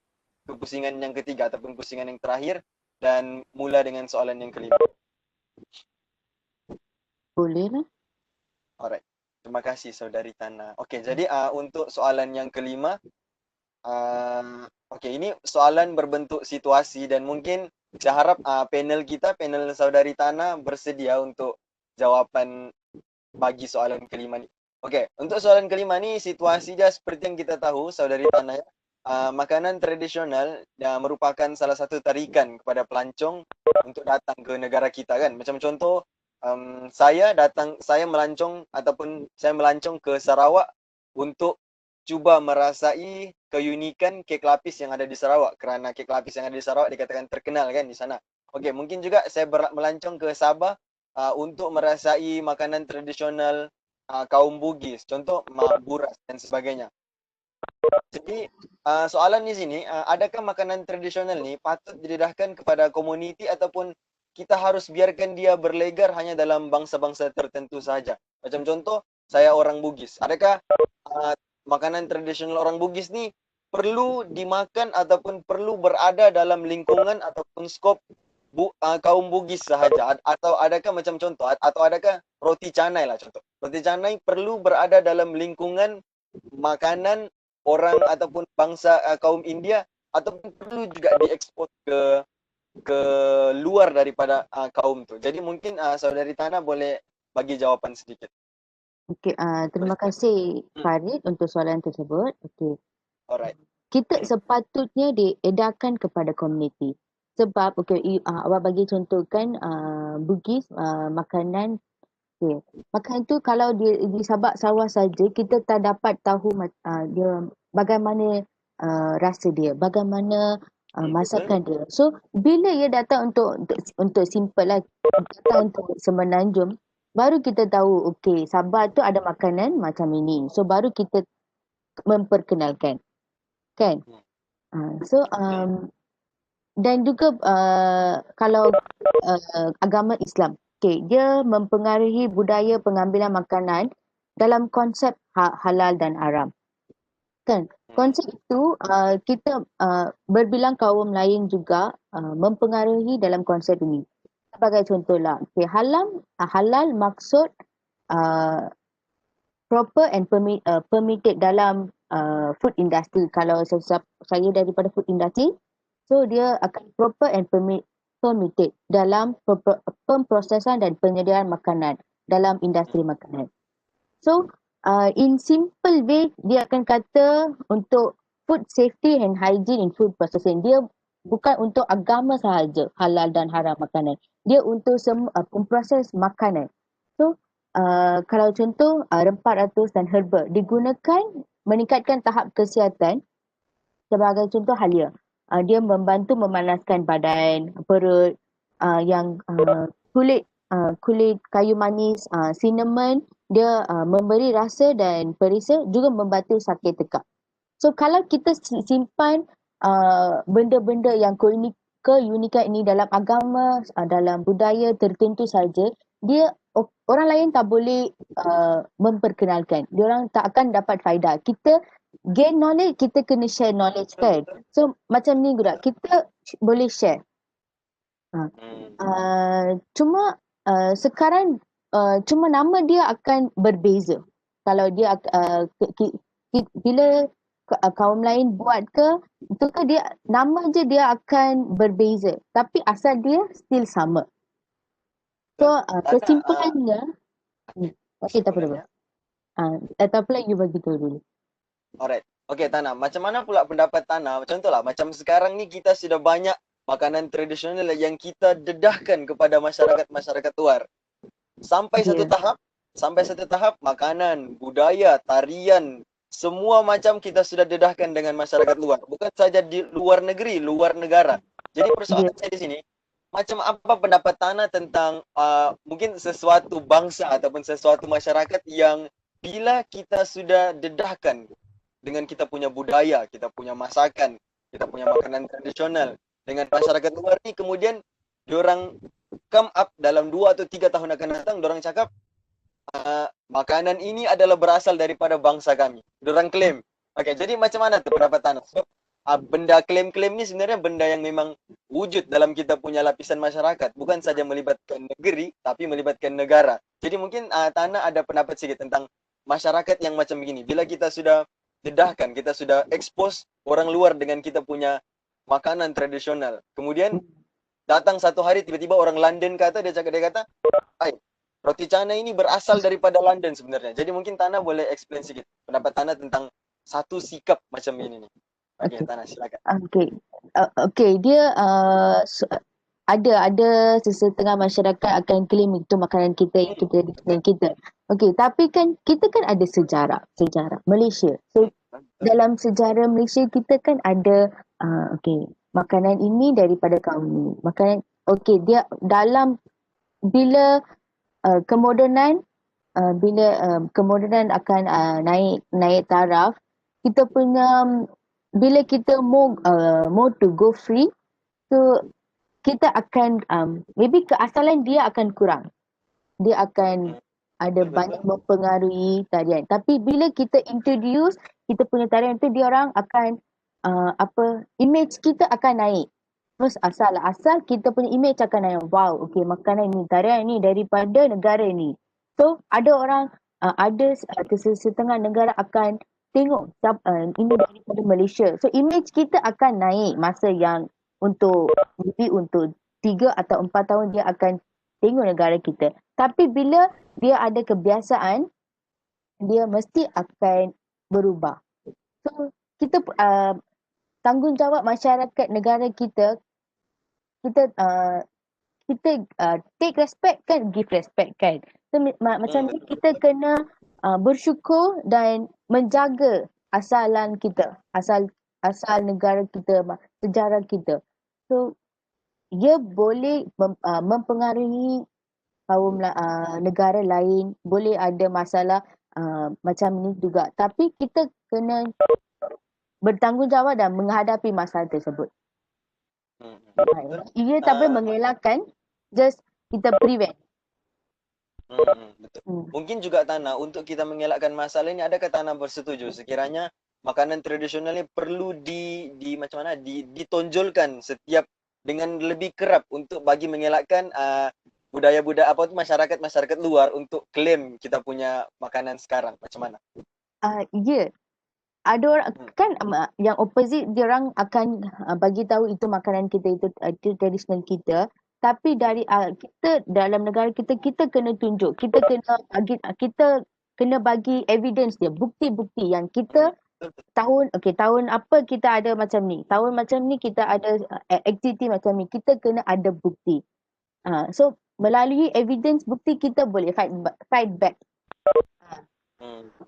ke pusingan yang ketiga ataupun pusingan yang terakhir dan mula dengan soalan yang kelima? Boleh lah. Alright. Terima kasih saudari Tana. Okey, jadi untuk soalan yang kelima, okey, ini soalan berbentuk situasi dan mungkin saya harap panel saudari Tana bersedia untuk jawapan bagi soalan kelima ni. Okey, untuk soalan kelima ni situasi dia seperti yang kita tahu saudari Tana, makanan tradisional merupakan salah satu tarikan kepada pelancong untuk datang ke negara kita kan. Macam contoh saya melancong ke Sarawak untuk cuba merasai keunikan kek lapis yang ada di Sarawak, kerana kek lapis yang ada di Sarawak dikatakan terkenal kan di sana. Okey, mungkin juga saya melancong ke Sabah untuk merasai makanan tradisional kaum Bugis, contoh buras dan sebagainya. Jadi soalan di sini, adakah makanan tradisional ni patut didedahkan kepada komuniti ataupun kita harus biarkan dia berlegar hanya dalam bangsa-bangsa tertentu saja? Macam contoh, saya orang Bugis. Adakah makanan tradisional orang Bugis ni perlu dimakan ataupun perlu berada dalam lingkungan ataupun skop kaum Bugis sahaja? Atau adakah macam contoh, atau adakah roti canai lah contoh. Roti canai perlu berada dalam lingkungan makanan orang ataupun bangsa kaum India ataupun perlu juga diekspor ke luar daripada kaum tu. Jadi mungkin saudari Tana boleh bagi jawapan sedikit. Okey, terima kasih Farid untuk soalan tersebut. Okey. Alright. Kita sepatutnya diedarkan kepada komuniti. Sebab awak bagi contoh kan Bugis makanan. Okay. Makanan tu kalau di Sabak Sarawak saja kita tak dapat tahu dia bagaimana rasa dia, bagaimana masakan dia. So bila ia datang untuk simple lah, datang untuk semenanjung, baru kita tahu okey Sabah tu ada makanan macam ini. So baru kita memperkenalkan. Kan? Dan juga kalau agama Islam, dia mempengaruhi budaya pengambilan makanan dalam konsep halal dan haram. Kan? Konsep itu kita berbilang kaum lain juga mempengaruhi dalam konsep ini. Sebagai contohlah, halal maksud proper and permitted dalam food industry. Kalau saya daripada food industry, so dia akan proper and permitted dalam pemprosesan dan penyediaan makanan dalam industri makanan. So in simple way dia akan kata untuk food safety and hygiene in food processing, dia bukan untuk agama sahaja halal dan haram makanan, dia untuk pemproses makanan. So kalau contoh rempah ratus dan herba digunakan meningkatkan tahap kesihatan. Sebagai contoh halia, dia membantu memanaskan badan, perut, yang kulit kayu manis, cinnamon, dia memberi rasa dan perisa, juga membantu sakit tekak. So kalau kita simpan benda-benda yang keunikan ini dalam agama, dalam budaya tertentu saja, orang lain tak boleh memperkenalkan. Diorang tak akan dapat faedah. Kita gain knowledge, kita kena share knowledge kan. So macam ni juga kita boleh share. Cuma sekarang cuma nama dia akan berbeza. Kalau dia bila kaum lain buat itu ke dia nama je dia akan berbeza, tapi asal dia still sama. So kesimpulannya okey, tak apa. Tak apa, you bagi tahu dulu. Alright. Okey Tana, macam mana pula pendapat Tana? Contohlah macam sekarang ni kita sudah banyak makanan tradisional yang kita dedahkan kepada masyarakat luar. Sampai satu tahap makanan, budaya, tarian, semua macam kita sudah dedahkan dengan masyarakat luar. Bukan saja di luar negeri, luar negara. Jadi persoalan saya di sini, macam apa pendapat Tana tentang mungkin sesuatu bangsa ataupun sesuatu masyarakat yang bila kita sudah dedahkan dengan kita punya budaya, kita punya masakan, kita punya makanan tradisional dengan masyarakat luar ni, kemudian diorang come up dalam 2 atau 3 tahun akan datang, diorang cakap makanan ini adalah berasal daripada bangsa kami. Diorang claim. Okay, jadi macam mana tu pendapat Tana? Sebab benda klaim-klaim ni sebenarnya benda yang memang wujud dalam kita punya lapisan masyarakat, bukan saja melibatkan negeri tapi melibatkan negara. Jadi mungkin Tana ada pendapat sedikit tentang masyarakat yang macam begini. Bila kita sudah dedahkan, kita sudah expose orang luar dengan kita punya makanan tradisional. Kemudian datang satu hari tiba-tiba orang London dia kata, roti canai ini berasal daripada London sebenarnya. Jadi mungkin Tana boleh explain sedikit pendapat Tana tentang satu sikap macam ini nih. Okey, Tana silakan. Okey, dia ada sesetengah masyarakat akan claim itu makanan kita, itu tradisional kita. Okey, tapi kan kita kan ada sejarah Malaysia. So dalam sejarah Malaysia kita kan ada okey, makanan ini daripada kaum ni. Makanan okey, dia dalam bila kemodenan kemodenan akan naik taraf, kita punya bila kita more to go free, so kita akan maybe keasalan dia akan kurang. Dia akan ada banyak mempengaruhi tarian. Tapi bila kita introduce kita punya tarian tu, dia orang akan image kita akan naik. Terus asal kita punya image akan naik. Wow, okey, makanan ni, tarian ni daripada negara ni. So ada orang ada setengah negara akan tengok ini daripada Malaysia. So image kita akan naik masa yang untuk 3 atau 4 tahun dia akan tengok negara kita. Tapi bila dia ada kebiasaan, dia mesti akan berubah. So kita tanggungjawab masyarakat negara kita take respect kan, give respect kan. So macam ni kita kena bersyukur dan menjaga asalan kita, asal negara kita, sejarah kita. So ia boleh mempengaruhi kaum negara lain, boleh ada masalah macam ni juga. Tapi kita kena bertanggungjawab dan menghadapi masalah tersebut. Ia tak boleh mengelakkan, just kita prevent. Betul. Mungkin juga Tana, untuk kita mengelakkan masalah ini, adakah Tana bersetuju sekiranya makanan tradisional ini perlu macam mana ditonjolkan setiap dengan lebih kerap untuk bagi mengelakkan budaya-budaya masyarakat luar untuk klaim kita punya makanan sekarang, macam mana? Ya. Ada orang kan yang opposite, dia orang akan bagi tahu itu makanan kita, itu tradisional kita. Tapi dari kita dalam negara kita kena tunjuk, kita kena bagi evidence dia, bukti-bukti yang kita tahun apa kita ada macam ni, tahun macam ni kita ada aktiviti macam ni, kita kena ada bukti. So melalui evidence, bukti, kita boleh fight back.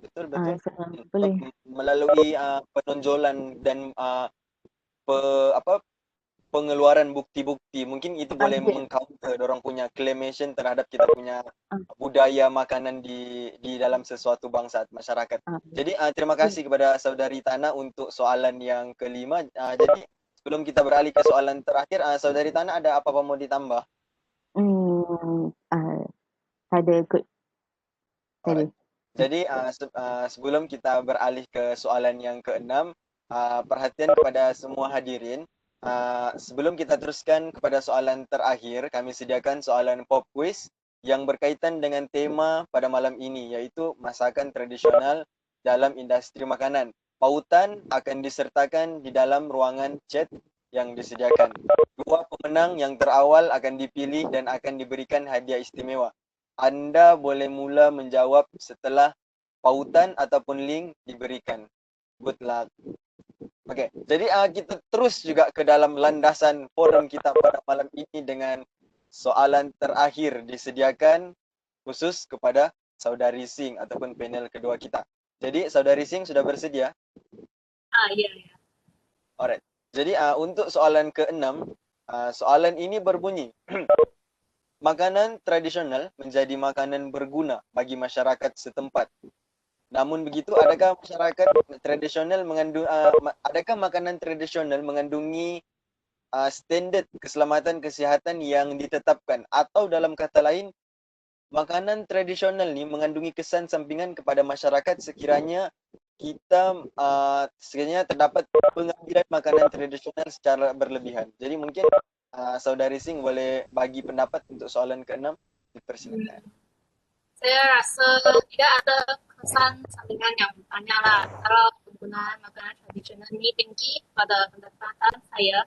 Betul. Boleh. Melalui penonjolan dan pengeluaran bukti-bukti, mungkin itu boleh mengcounter orang punya claimation terhadap kita punya budaya makanan di dalam sesuatu bangsa masyarakat. Jadi terima kasih kepada Saudari Tana untuk soalan yang kelima. Jadi sebelum kita beralih ke soalan terakhir, Saudari Tana ada apa-apa mau ditambah? Ada ikut. Jadi sebelum kita beralih ke soalan yang keenam, perhatian kepada semua hadirin. Sebelum kita teruskan kepada soalan terakhir, kami sediakan soalan pop quiz yang berkaitan dengan tema pada malam ini, iaitu masakan tradisional dalam industri makanan. Pautan akan disertakan di dalam ruangan chat yang disediakan. 2 pemenang yang terawal akan dipilih dan akan diberikan hadiah istimewa. Anda boleh mula menjawab setelah pautan ataupun link diberikan. Good luck. Okey, jadi kita terus juga ke dalam landasan forum kita pada malam ini dengan soalan terakhir disediakan khusus kepada Saudari Singh ataupun panel kedua kita. Jadi Saudari Singh sudah bersedia? Ya. Alright. Jadi untuk soalan ke-6, soalan ini berbunyi, makanan tradisional menjadi makanan berguna bagi masyarakat setempat. Namun begitu, adakah makanan tradisional mengandungi standard keselamatan kesihatan yang ditetapkan, atau dalam kata lain, makanan tradisional ni mengandungi kesan sampingan kepada masyarakat sekiranya terdapat pengambilan makanan tradisional secara berlebihan. Jadi mungkin Saudari Singh boleh bagi pendapat untuk soalan ke-6, dipersilakan. Saya rasa tidak ada kesan sampingan yang banyak lah kalau penggunaan makanan tradisional ini tinggi pada pendapatan saya,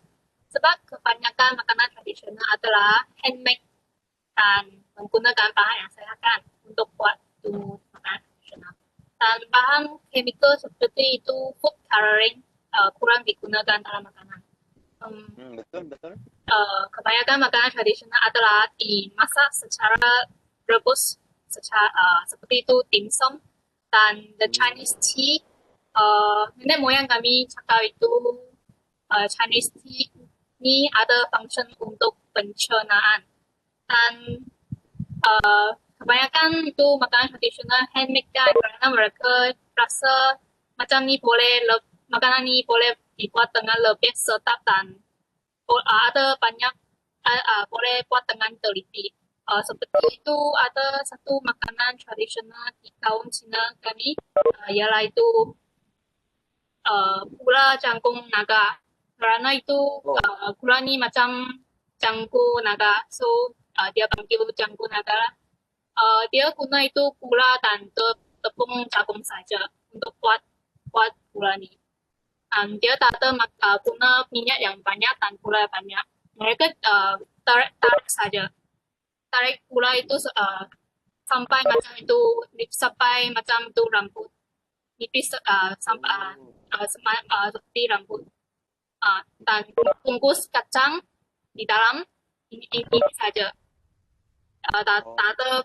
sebab kebanyakan makanan tradisional adalah handmade dan menggunakan bahan yang sehat untuk buat itu makanan tradisional. Dan bahan kimia seperti itu food coloring kurang digunakan dalam makanan. Betul, betul. Kebanyakan makanan tradisional adalah dimasak secara rebus, seperti itu dimsum dan the Chinese tea. Nenek moyang kami cakap itu Chinese tea ini ada function untuk pencernaan dan kebanyakan itu makanan tradisional handmade kan karena mereka rasa macam ni makanan ni boleh dibuat dengan lebih sedap dan ada banyak boleh buat dengan teliti. Seperti itu ada satu makanan tradisional di kaum Cina kami ialah itu gula jangkung naga. Karena itu gula ni macam jangkung naga, so dia panggil jangkung naga lah. Dia guna itu gula dan tepung jagung saja untuk buat gula ni. Dia tak ada guna minyak yang banyak dan gula banyak. Mereka tarik saja. Tarik gula itu sampai macam itu rambut. Nipis seperti rambut. Dan bungkus kacang di dalam ini saja. Tak ada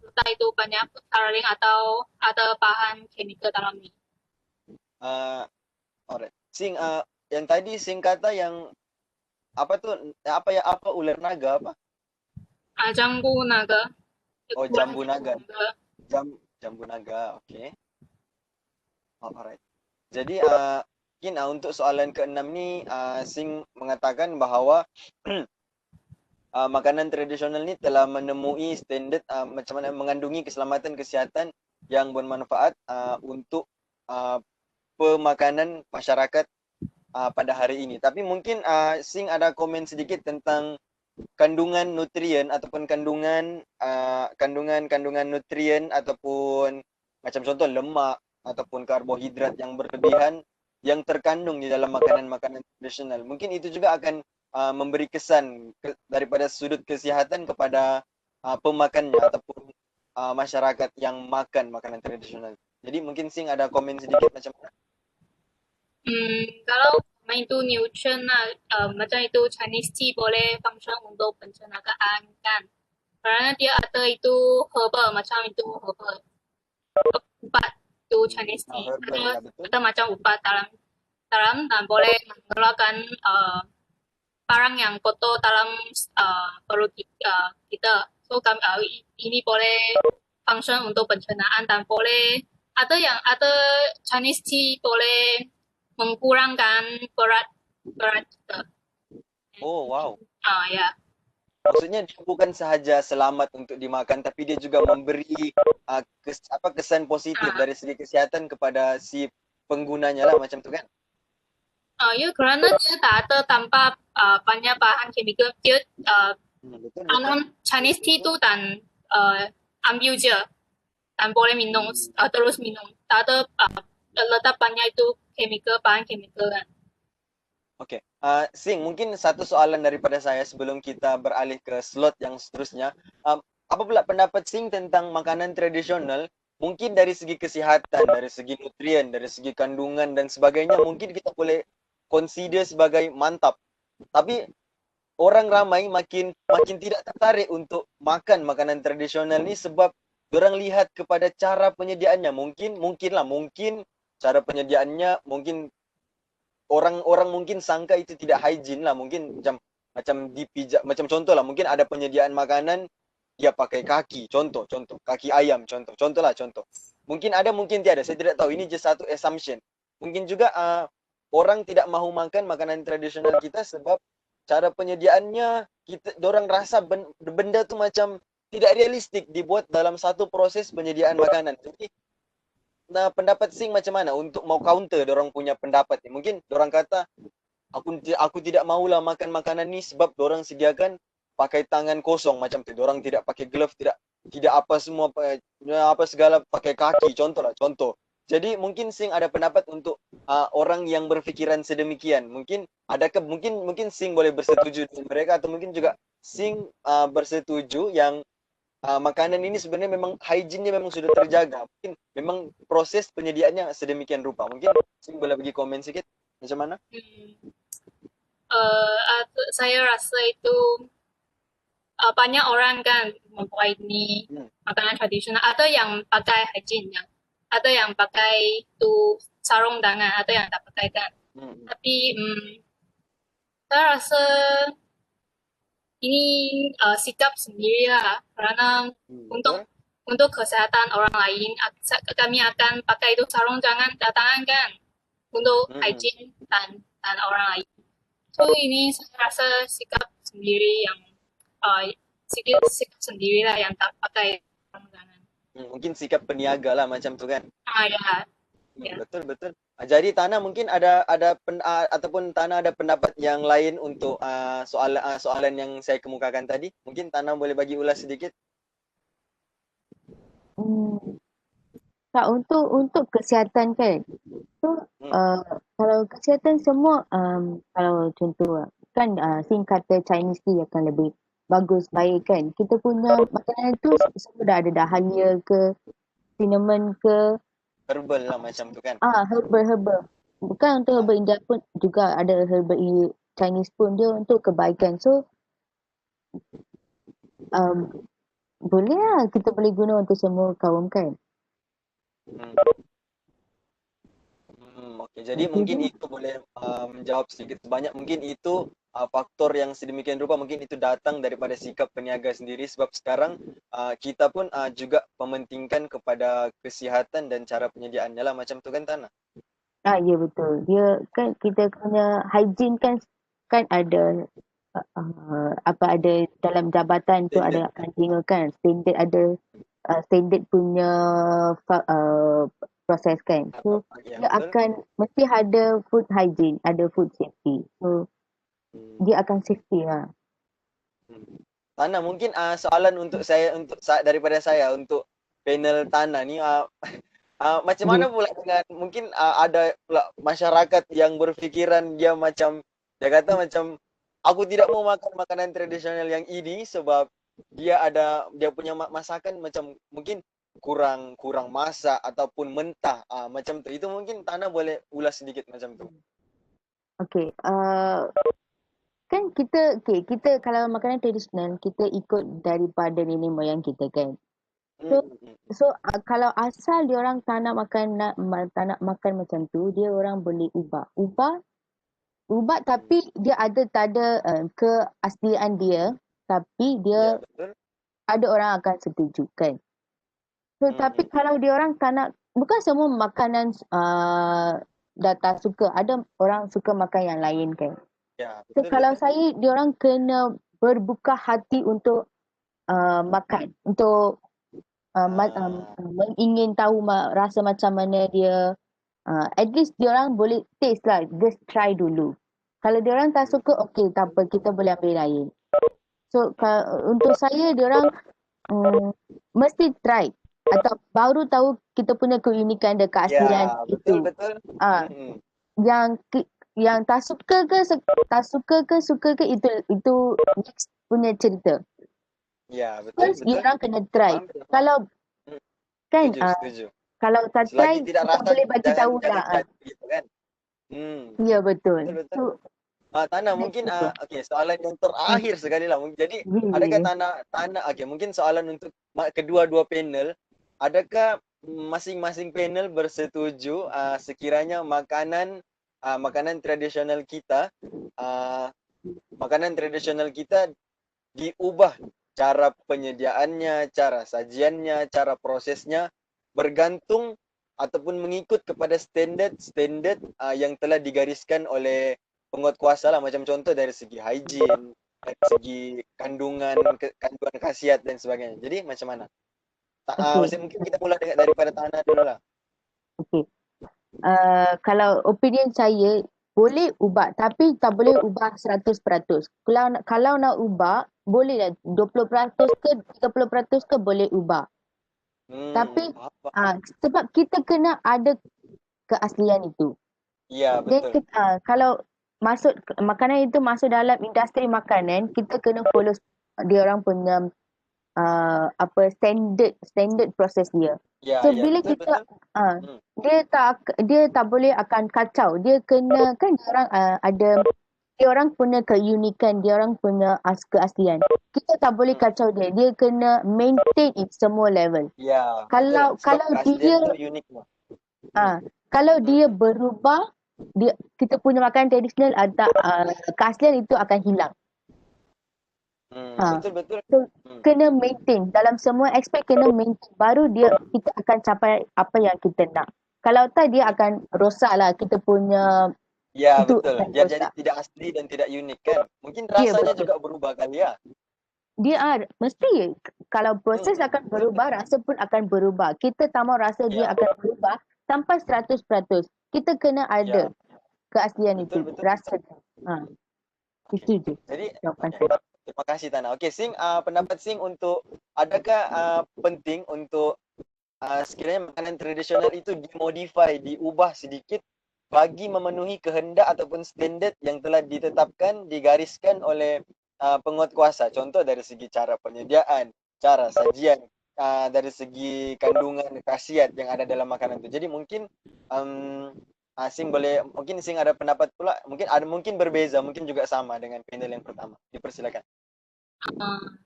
entah itu banyak coloring atau ada bahan kimia dalam ini. Alright. Sing, yang tadi Sing kata yang apa tuh? Apa ular naga apa? Jambu naga. Oh, jambu naga. Jambu naga, oke. Okay. Alright. Jadi mungkin untuk soalan ke-6 ni Sing mengatakan bahawa makanan tradisional ni telah menemui standard macam mana mengandungi keselamatan kesihatan yang bermanfaat untuk pemakanan masyarakat pada hari ini. Tapi mungkin Sing ada komen sedikit tentang kandungan nutrien ataupun kandungan nutrien ataupun macam contoh lemak ataupun karbohidrat yang berlebihan yang terkandung di dalam makanan-makanan tradisional. Mungkin itu juga akan memberi kesan daripada sudut kesihatan kepada pemakannya ataupun masyarakat yang makan makanan tradisional. Jadi mungkin Sing ada komen sedikit macam mana? Kalau itu nutritional, macam itu Chinese tea boleh function untuk pencernaan kan. Karena dia ada itu herbal, macam itu herbal. Ubat itu Chinese tea. Ada macam ubat dalam dan boleh mengeluarkan barang yang kotor dalam perut kita. So ini boleh function untuk pencernaan dan boleh ada Chinese tea boleh mengurangkan berat kita. Oh wow. Ya. Maksudnya dia bukan sahaja selamat untuk dimakan, tapi dia juga memberi kesan positif dari segi kesihatan kepada si penggunanya lah macam tu kan? Ya, kerana dia tak ada tanpa banyak bahan kimia. Dia tanam Chinese tea tu dan ambil je dan boleh minum terus minum. Tak ada letak banyak itu bahan kimia kan. Okey. Sing, mungkin satu soalan daripada saya sebelum kita beralih ke slot yang seterusnya. Apa pula pendapat Sing tentang makanan tradisional? Mungkin dari segi kesihatan, dari segi nutrien, dari segi kandungan dan sebagainya, mungkin kita boleh consider sebagai mantap. Tapi orang ramai makin tidak tertarik untuk makan makanan tradisional ni sebab diorang lihat kepada cara penyediaannya. Mungkin cara penyediaannya mungkin orang mungkin sangka itu tidak hygiene lah. Mungkin macam dipijak, macam contoh lah, mungkin ada penyediaan makanan dia pakai kaki, contoh kaki ayam, contoh. Mungkin ada, mungkin tiada, saya tidak tahu, ini just satu assumption. Mungkin juga orang tidak mahu makan makanan tradisional kita sebab cara penyediaannya dorang rasa benda tu macam tidak realistik dibuat dalam satu proses penyediaan makanan. Jadi pendapat Sing macam mana untuk mau counter dorang punya pendapat ni? Mungkin dorang kata aku tidak maulah makan makanan ni sebab dorang sediakan pakai tangan kosong macam tu. Dorang tidak pakai glove, tidak apa semua apa segala pakai kaki, contoh. Jadi mungkin Sing ada pendapat untuk orang yang berfikiran sedemikian. Mungkin Sing boleh bersetuju dengan mereka, atau mungkin juga Sing bersetuju yang makanan ini sebenarnya memang hygiene-nya memang sudah terjaga. Mungkin memang proses penyediaannya sedemikian rupa. Mungkin Sing boleh bagi komen sikit macam mana? saya rasa itu banyak orang kan membuat ini makanan tradisional. Ada yang pakai hygiene, ada yang pakai itu sarung tangan, ada yang tak pakai kan. Tapi saya rasa ini sikap sendiri lah, karena untuk kesehatan orang lain kami akan pakai itu sarung tangan kan untuk hygiene dan orang lain. So ini saya rasa sikap sendiri yang sikap sendiri lah yang tak pakai sarung tangan. Mungkin sikap peniaga lah macam tu kan. Ya. Betul. Jadi Tana mungkin ada ataupun Tana ada pendapat yang lain untuk soalan yang saya kemukakan tadi. Mungkin Tana boleh bagi ulas sedikit. Tak, untuk kesihatan kan. So kalau kesihatan semua kalau contoh kan Sing kata Chinese tea akan lebih bagus, baik kan. Kita punya makanan tu semua dah ada dahlia ke, cinnamon ke, Herbal lah macam tu kan. herbal. Bukan untuk herbal India pun juga ada herbal Chinese pun, dia untuk kebaikan. So boleh lah, kita boleh guna untuk semua kaum kan. Okey, jadi mungkin itu boleh menjawab sedikit sebanyak. Mungkin itu faktor yang sedemikian rupa, mungkin itu datang daripada sikap peniaga sendiri, sebab sekarang kita pun juga mementingkan kepada kesihatan dan cara penyediaannya lah macam tu kan Tana. Ya betul. Dia kan kita punya hygiene kan ada ada dalam jabatan tu ada anjing kan, standard ada standard punya proses kan. So dia akan mesti ada food hygiene, ada food safety. So dia akan safety lah. Tana, mungkin soalan untuk saya, daripada saya untuk panel Tana ni, macam mana pula dengan mungkin ada pula masyarakat yang berfikiran dia kata macam aku tidak mau makan makanan tradisional yang ini sebab dia punya masakan macam mungkin kurang masak ataupun mentah macam tu. Itu mungkin Tana boleh ulas sedikit macam tu. Okey, kan kita kalau makanan tradisional kita ikut daripada nenek moyang kita kan. So kalau asal dia orang tak nak makan macam tu, dia orang boleh ubah tapi dia tak ada keaslian dia, tapi dia ada orang akan setuju kan. So tapi kalau dia orang tak nak, bukan semua makanan dah tak suka, ada orang suka makan yang lain kan. So kalau saya, dia orang kena berbuka hati untuk makan, untuk ingin tahu rasa macam mana dia. At least dia orang boleh taste lah, just try dulu. Kalau dia orang tak suka, okey tak apa, kita boleh ambil lain. So untuk saya, dia orang mesti try atau baru tahu kita punya keunikan dan keaslian itu. Betul. Yang tak suka ke suka ke itu next punya cerita. Ya, betul. Dia orang kena try. Kalau kan setuju. Kalau tak try, kita boleh bagi tahu lah. Kan? Ya betul. So, Tana mungkin okey, soalan yang terakhir sekali lah. Jadi adakah Tana okey, mungkin soalan untuk kedua-dua panel, adakah masing-masing panel bersetuju sekiranya makanan tradisional kita diubah cara penyediaannya, cara sajiannya, cara prosesnya bergantung ataupun mengikut kepada standard yang telah digariskan oleh penguatkuasa lah, macam contoh dari segi hygiene, dari segi kandungan khasiat dan sebagainya. Jadi macam mana? Mungkin kita mula daripada Tana dulu lah. Okey. Kalau opinion saya, boleh ubah tapi tak boleh ubah 100%. Kalau nak ubah, boleh lah 20% ke 30% ke boleh ubah. Tapi sebab kita kena ada keaslian itu. Ya, betul. Kalau makanan itu masuk dalam industri makanan, kita kena follow dia orang punya standard proses dia. So bila kita dia tak boleh akan kacau. Dia kena kan dia orang ada dia orang punya keunikan, dia orang punya keaslian. Kita tak boleh kacau dia. Dia kena maintain it semua level. Ya, Kalau betul. Sebab kalau keaslian dia tu unik lah. kalau dia berubah, kita punya makanan tradisional ada keaslian itu akan hilang. Betul. So, kena maintain dalam semua aspek, kena maintain, baru kita akan capai apa yang kita nak. Kalau tak, dia akan rosak lah kita punya. Ya, Itu betul. akan Dia rosak. jadi tidak asli dan tidak unik kan. Mungkin Ya, rasanya betul. juga berubah kali ya. Dia mesti, kalau proses akan berubah, rasa pun akan berubah. Kita tak mahu rasa dia akan berubah sampai 100%. Kita kena ada keaslian itu, Betul. rasa. Itu je Jadi, jawapan okay. saya. Terima kasih Tana. Okey, Sing, pendapat Sing untuk adakah penting untuk sekiranya makanan tradisional itu dimodify, diubah sedikit bagi memenuhi kehendak ataupun standard yang telah ditetapkan, digariskan oleh penguatkuasa. Contoh dari segi cara penyediaan, cara sajian, dari segi kandungan khasiat yang ada dalam makanan itu. Jadi mungkin Sing ada pendapat pula, mungkin berbeza, mungkin juga sama dengan panel yang pertama. Dipersilakan.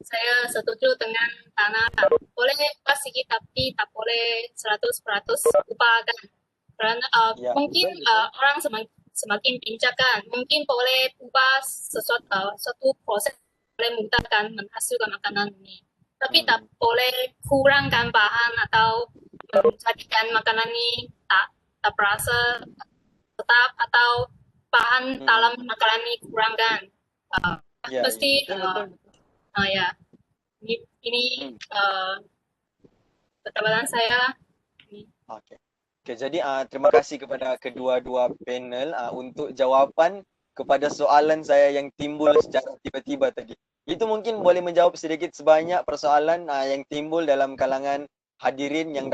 Saya setuju dengan Tana. Boleh ubah sedikit tapi tak boleh 100% ubahkan. Karena mungkin orang semakin bijak kan. Mungkin boleh ubah suatu proses, boleh menggunakan menghasilkan makanan ini. Tapi tak boleh kurangkan bahan atau menjadikan makanan ini tak berasa tetap, atau bahan dalam makanan ini kurangkan. Pasti ini pertanyaan saya. Okey, jadi terima kasih kepada kedua-dua panel untuk jawapan kepada soalan saya yang timbul secara tiba-tiba tadi. Itu mungkin boleh menjawab sedikit sebanyak persoalan yang timbul dalam kalangan hadirin yang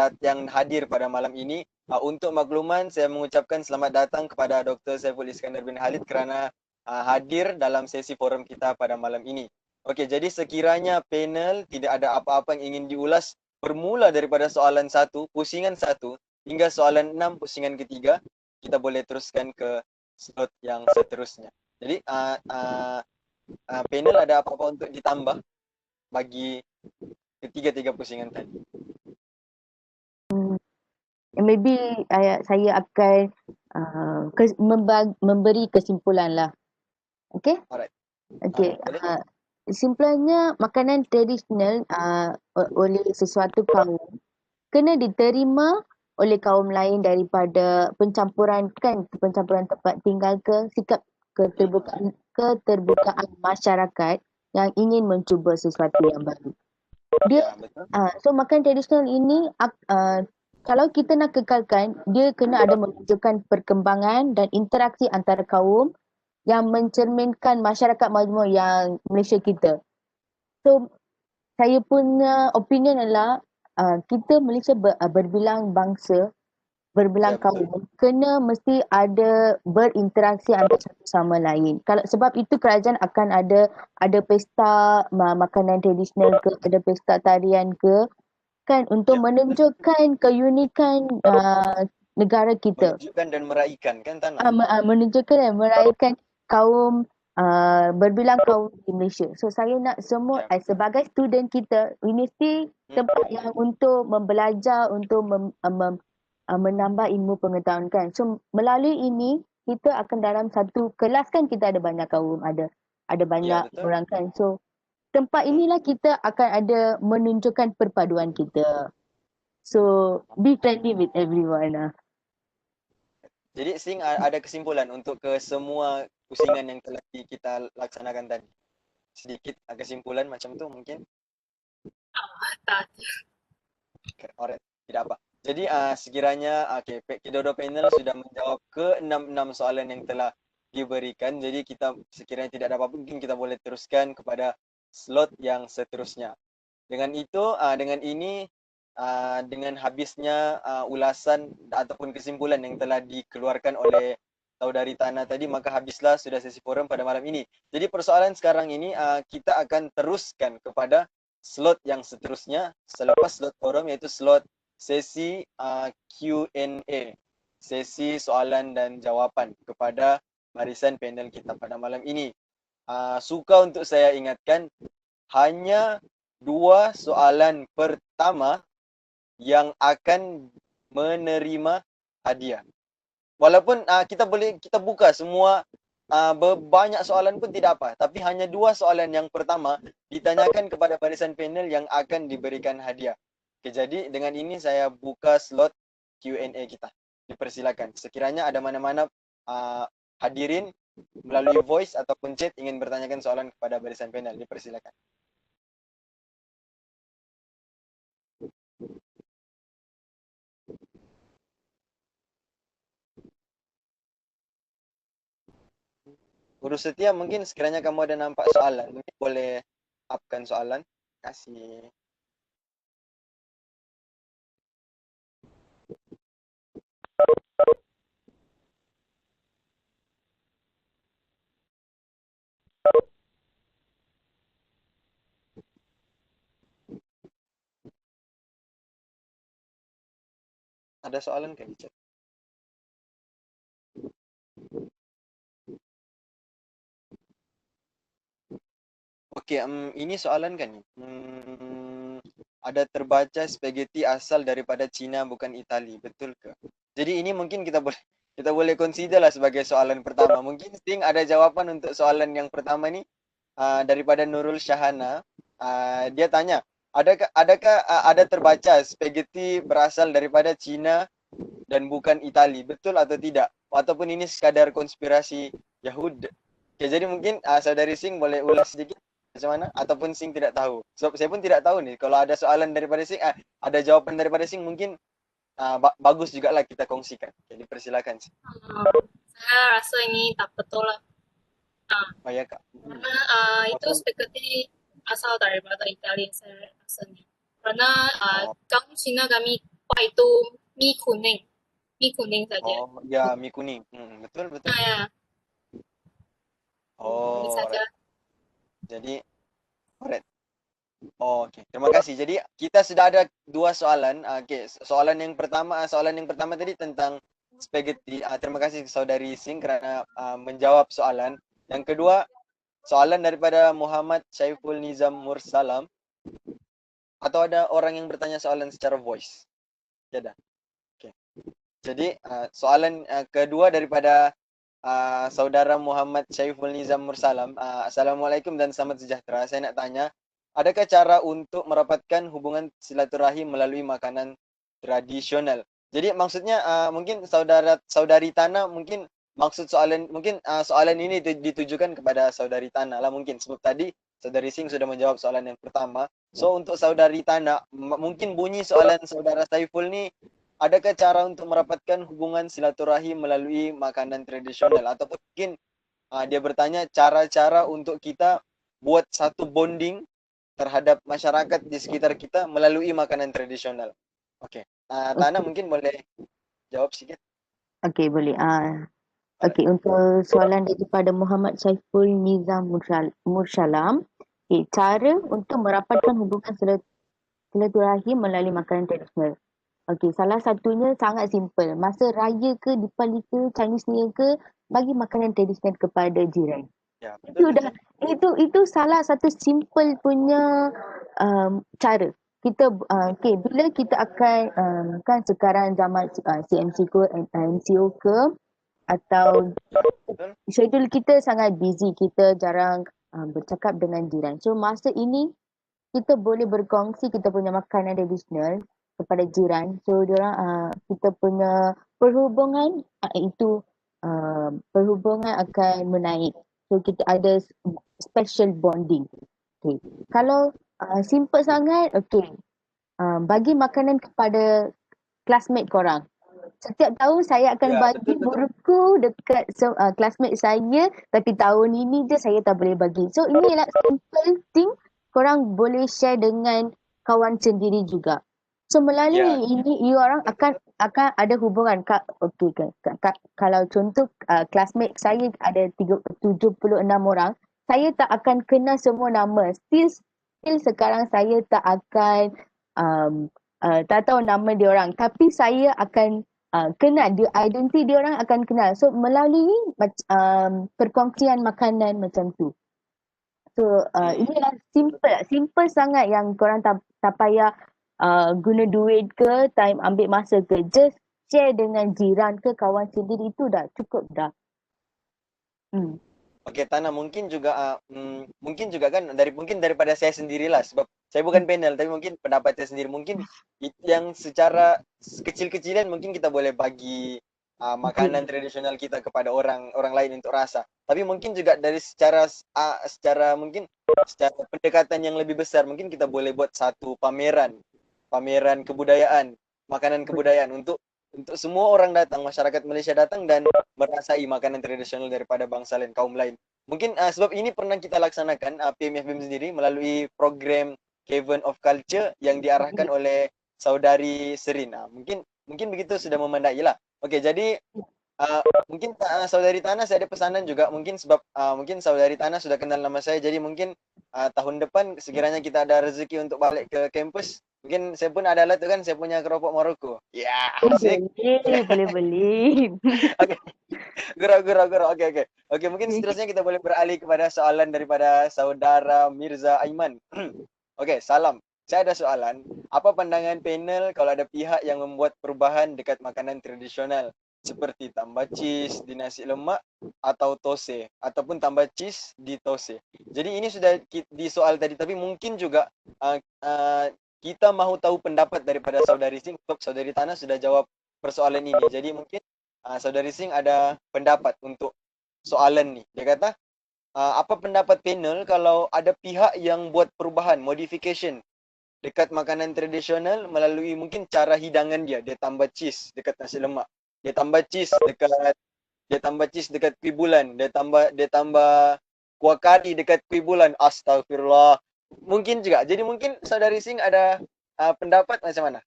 hadir pada malam ini. Untuk makluman, saya mengucapkan selamat datang kepada Dr. Saiful Iskandar bin Khalid kerana hadir dalam sesi forum kita pada malam ini. Okey, jadi sekiranya panel tidak ada apa-apa yang ingin diulas, bermula daripada soalan 1, pusingan 1, hingga soalan 6, pusingan ketiga, kita boleh teruskan ke slot yang seterusnya. Jadi, panel ada apa-apa untuk ditambah bagi ketiga-tiga pusingan tadi? Maybe saya akan memberi kesimpulan lah. Okay? Alright. Okay. Kesimpulannya, makanan tradisional oleh sesuatu kaum kena diterima oleh kaum lain daripada pencampuran tempat tinggal ke sikap keterbukaan masyarakat yang ingin mencuba sesuatu yang baru. So makanan tradisional ini kalau kita nak kekalkan, dia kena ada menunjukkan perkembangan dan interaksi antara kaum yang mencerminkan masyarakat majmuk yang Malaysia kita. So, saya punya opinion adalah kita Malaysia berbilang bangsa, berbilang kaum, kena mesti ada berinteraksi antara satu sama lain. Sebab itu kerajaan akan ada pesta makanan tradisional ke, ada pesta tarian ke, kan, untuk menunjukkan keunikan negara kita. Menunjukkan dan meraihkan kan Tana? Menunjukkan dan meraihkan kaum berbilang kaum di Malaysia. So saya nak semua sebagai student kita, universiti tempat yang untuk membelajar, untuk menambah ilmu pengetahuan kan. So melalui ini kita akan dalam satu kelas kan, kita ada banyak kaum, ada banyak orang kan. So tempat inilah kita akan ada menunjukkan perpaduan kita. So be friendly with everyone lah. Jadi Sing ada kesimpulan untuk ke semua pusingan yang telah kita laksanakan tadi. Sedikit kesimpulan macam tu mungkin. Tak. Okay, alright, tidak apa. Jadi sekiranya kedua-dua panel sudah menjawab ke 6 soalan yang telah diberikan. Jadi kita sekiranya tidak ada apa-apa, mungkin kita boleh teruskan kepada slot yang seterusnya. Dengan itu, dengan habisnya ulasan ataupun kesimpulan yang telah dikeluarkan oleh saudari Tana tadi, maka habislah sudah sesi forum pada malam ini. Jadi persoalan sekarang ini kita akan teruskan kepada slot yang seterusnya selepas slot forum, iaitu slot sesi Q&A, sesi soalan dan jawapan kepada barisan panel kita pada malam ini. Suka untuk saya ingatkan, hanya 2 soalan pertama yang akan menerima hadiah. Walaupun kita buka semua banyak soalan pun tidak apa, tapi hanya 2 soalan yang pertama ditanyakan kepada barisan panel yang akan diberikan hadiah. Okay, jadi dengan ini saya buka slot Q&A kita. Dipersilakan. Sekiranya ada mana-mana hadirin melalui voice ataupun chat ingin bertanyakan soalan kepada barisan panel, dipersilakan. Guru setia, mungkin sekiranya kamu ada nampak soalan, mungkin boleh upkan soalan. Kasih. Ada soalan kan di chat? Okey, ini soalan kan ni. Ada terbaca spaghetti asal daripada Cina bukan Itali, betul ke? Jadi ini mungkin kita boleh consider lah sebagai soalan pertama. Mungkin Sting ada jawapan untuk soalan yang pertama ni daripada Nurul Syahana. Dia tanya, adakah ada terbaca spaghetti berasal daripada Cina dan bukan Itali, betul atau tidak? Ataupun ini sekadar konspirasi Yahud? Okay, jadi mungkin saudari Sing boleh ulas sedikit macam mana? Ataupun Sing tidak tahu? Sebab saya pun tidak tahu ni. Kalau ada soalan daripada Sing, ada jawapan daripada Sing, mungkin bagus jugalah kita kongsikan. Jadi persilakan. Saya rasa ini tak betul lah. Oh ya Kak. Karena itu spaghetti asal daripada Italia saya rasa ni. Karena kaum Cina kami itu mie kuning saja. Oh ya, mie kuning. Betul. Ya. Oh. Saja. Jadi, alright. Oh, okay. Terima kasih. Jadi kita sudah ada 2 soalan. Okay. Soalan yang pertama tadi tentang spaghetti. Terima kasih saudari Sing kerana menjawab soalan. Yang kedua, soalan daripada Muhammad Syaiful Nizam Mursalam. Atau ada orang yang bertanya soalan secara voice? Tiada. Okay. Jadi soalan kedua daripada saudara Muhammad Syaiful Nizam Mursalam. Assalamualaikum dan selamat sejahtera. Saya nak tanya, adakah cara untuk merapatkan hubungan silaturahim melalui makanan tradisional? Jadi maksudnya mungkin saudari Tana, mungkin maksud soalan ini ditujukan kepada saudari Tana lah mungkin, sebab tadi saudari Sing sudah menjawab soalan yang pertama. So untuk saudari Tana, mungkin bunyi soalan saudara Saiful ni, adakah cara untuk merapatkan hubungan silaturahim melalui makanan tradisional? Ataupun mungkin dia bertanya cara-cara untuk kita buat satu bonding terhadap masyarakat di sekitar kita melalui makanan tradisional. Okey. Tana mungkin boleh jawab sikit. Okey, boleh. Okey, untuk soalan daripada Muhammad Syaiful Nizam Mursalam, cara untuk merapatkan hubungan silaturahim melalui makanan tradisional. Okey, salah satunya sangat simple. Masa raya ke, Deepavali ke, Chinese New Year ke, bagi makanan tradisional kepada jiran. Ya, betul. Itu salah satu simple punya cara. Kita bila kita akan kan sekarang zaman CMC ke, MCO ke, atau schedule kita sangat busy, kita jarang bercakap dengan jiran. So masa ini kita boleh berkongsi kita punya makanan tradisional kepada jiran. So kita punya perhubungan perhubungan akan menaik. So kita ada special bonding. Okay. Kalau simple sangat, bagi makanan kepada classmate korang. Setiap tahun saya akan bagi buruku dekat classmate saya, tapi tahun ini je saya tak boleh bagi. So ini adalah simple thing korang boleh share dengan kawan sendiri juga. So melalui ini you orang akan ada hubungan. Kalau contoh classmate saya ada 76 orang, saya tak akan kenal semua nama. Still sekarang saya tak akan tak tahu nama dia orang, tapi saya akan kenal dia, identiti dia orang akan kenal. So melalui perkongsian makanan macam tu. So inilah simple sangat yang korang tak payah guna duit ke, time ambil masa ke, just share dengan jiran ke kawan sendiri, itu dah cukup dah. Okey, Tana, mungkin juga kan mungkin daripada saya sendirilah, sebab saya bukan panel, tapi mungkin pendapat saya sendiri, mungkin yang secara kecil-kecilan mungkin kita boleh bagi makanan tradisional kita kepada orang lain untuk rasa. Tapi mungkin juga dari secara pendekatan yang lebih besar, mungkin kita boleh buat satu pameran kebudayaan, makanan kebudayaan untuk semua orang datang, masyarakat Malaysia datang dan merasai makanan tradisional daripada bangsa lain, kaum lain. Mungkin sebab ini pernah kita laksanakan PMFBM sendiri melalui program Haven of Culture yang diarahkan oleh saudari Serin. Mungkin begitu sudah memandai lah. Okey, jadi mungkin saudari Tana, saya ada pesanan juga, mungkin sebab mungkin saudari Tana sudah kenal nama saya, jadi mungkin tahun depan sekiranya kita ada rezeki untuk balik ke kampus, mungkin saya pun ada lah tu kan, saya punya keropok Maroko. Ya, asik. Boleh. Okey. Gurau. Okey, mungkin seterusnya kita boleh beralih kepada soalan daripada saudara Mirza Aiman. Okey, salam. Saya ada soalan. Apa pandangan panel kalau ada pihak yang membuat perubahan dekat makanan tradisional seperti tambah cheese di nasi lemak atau tose, ataupun tambah cheese di tose? Jadi ini sudah di soal tadi, tapi mungkin juga kita mahu tahu pendapat daripada saudari Sing, sebab saudari Tana sudah jawab persoalan ini. Jadi mungkin saudari Sing ada pendapat untuk soalan ni. Dia kata, apa pendapat panel kalau ada pihak yang buat perubahan, modification dekat makanan tradisional melalui mungkin cara hidangan dia. Dia tambah cheese dekat nasi lemak. Dia tambah cheese dekat kuih bulan. Dia tambah kuah kari dekat kuih bulan. Astagfirullah. Mungkin juga. Jadi mungkin saudari Sing ada pendapat macam mana?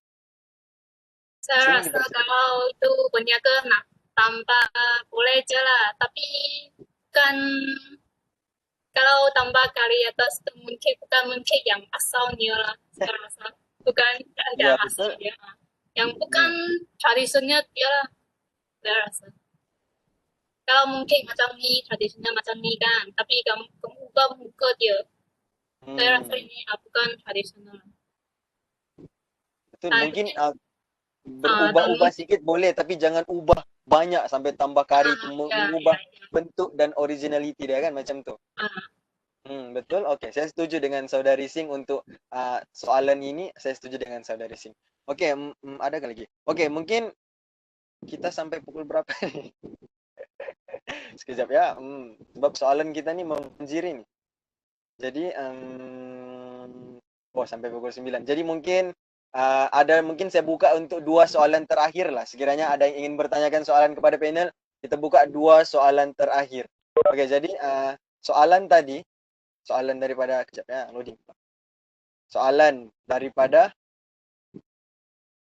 Saya rasa kalau itu berniaga nak tambah boleh je lah. Tapi kan kalau tambah kari atas tu bukan mungkin yang asalnya lah. Saya rasa bukan ada asalnya. Yang bukan tradisinya dia lah. Saya rasa. Kalau mungkin macam ni, tradisinya macam ni kan. Tapi kamu ubah muka dia. Saya rasa ini bukan tradisional. Betul, mungkin berubah-ubah sikit boleh, tapi jangan ubah banyak sampai tambah kari tu, mengubah bentuk dan originality dia kan, macam tu. Betul. Okey, saya setuju dengan saudari Sing untuk soalan ini. Saya setuju dengan saudari Sing. Okey, ada ke lagi? Okey, mungkin kita sampai pukul berapa ni? Sekejap ya. Sebab soalan kita ni menjiri ni. Jadi sampai pukul 9. Jadi mungkin mungkin saya buka untuk 2 soalan terakhir lah. Sekiranya ada yang ingin bertanyakan soalan kepada panel, kita buka 2 soalan terakhir. Okey, jadi soalan daripada loading.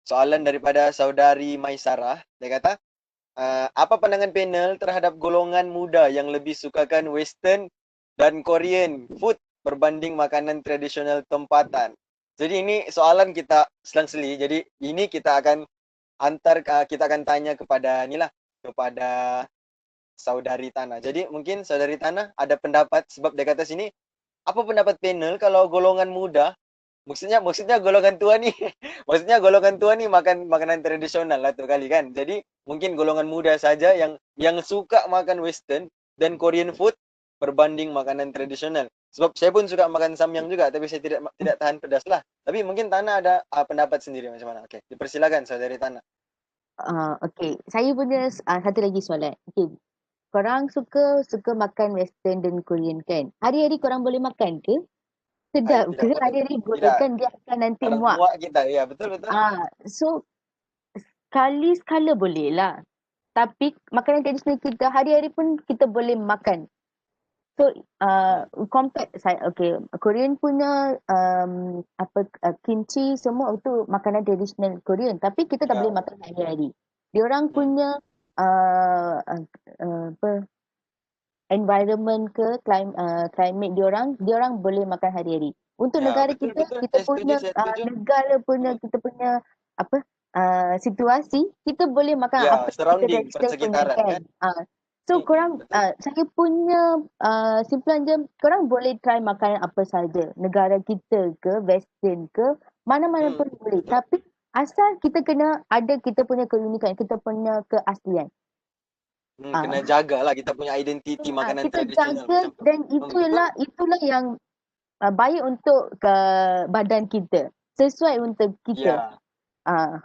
Soalan daripada saudari Maisarah. Dia kata, apa pandangan panel terhadap golongan muda yang lebih sukakan western dan Korean food berbanding makanan tradisional tempatan? Jadi ini soalan kita selang-seli. Jadi ini kita akan tanya kepada saudari Tana. Jadi mungkin saudari Tana ada pendapat, sebab dia kata sini, apa pendapat panel kalau golongan muda, maksudnya golongan tua ni maksudnya golongan tua ni makan makanan tradisional lah tu kali kan. Jadi mungkin golongan muda saja yang suka makan western dan Korean food berbanding makanan tradisional. Sebab saya pun suka makan samyang juga, tapi saya tidak tahan pedas lah. Tapi mungkin Tana ada pendapat sendiri macam mana? Okey, dipersilakan saudari Tana. Okey, saya punya satu lagi soalan. Okey, korang suka makan western dan Korean kan? Hari-hari korang boleh makan ke? Sedap ke? Hari-hari boleh kan? Dia akan nanti muak. Muak kita, ya betul. So sekali-sekala boleh lah. Tapi makanan tradisional kita hari-hari pun kita boleh makan. So compare saya, Korean punya kimchi semua itu makanan tradisional Korean, tapi kita tak boleh makan hari-hari. Diorang punya environment ke climate diorang boleh makan hari-hari. Untuk negara kita punya negara punya kita punya situasi, kita boleh makan Ya, apa surrounding, kita tradisional punya persekitaran kan. kan. So korang, Betul. saya punya simpulan je, korang boleh try makanan apa saja. Negara kita ke, western ke, mana-mana pun boleh. Betul. Tapi asal kita kena ada kita punya keunikan, kita punya keaslian. Kena jagalah kita punya identiti makanan Kita tradisional jaga macam tu. dan Betul. itulah yang baik untuk ke badan kita. Sesuai untuk kita. Ya,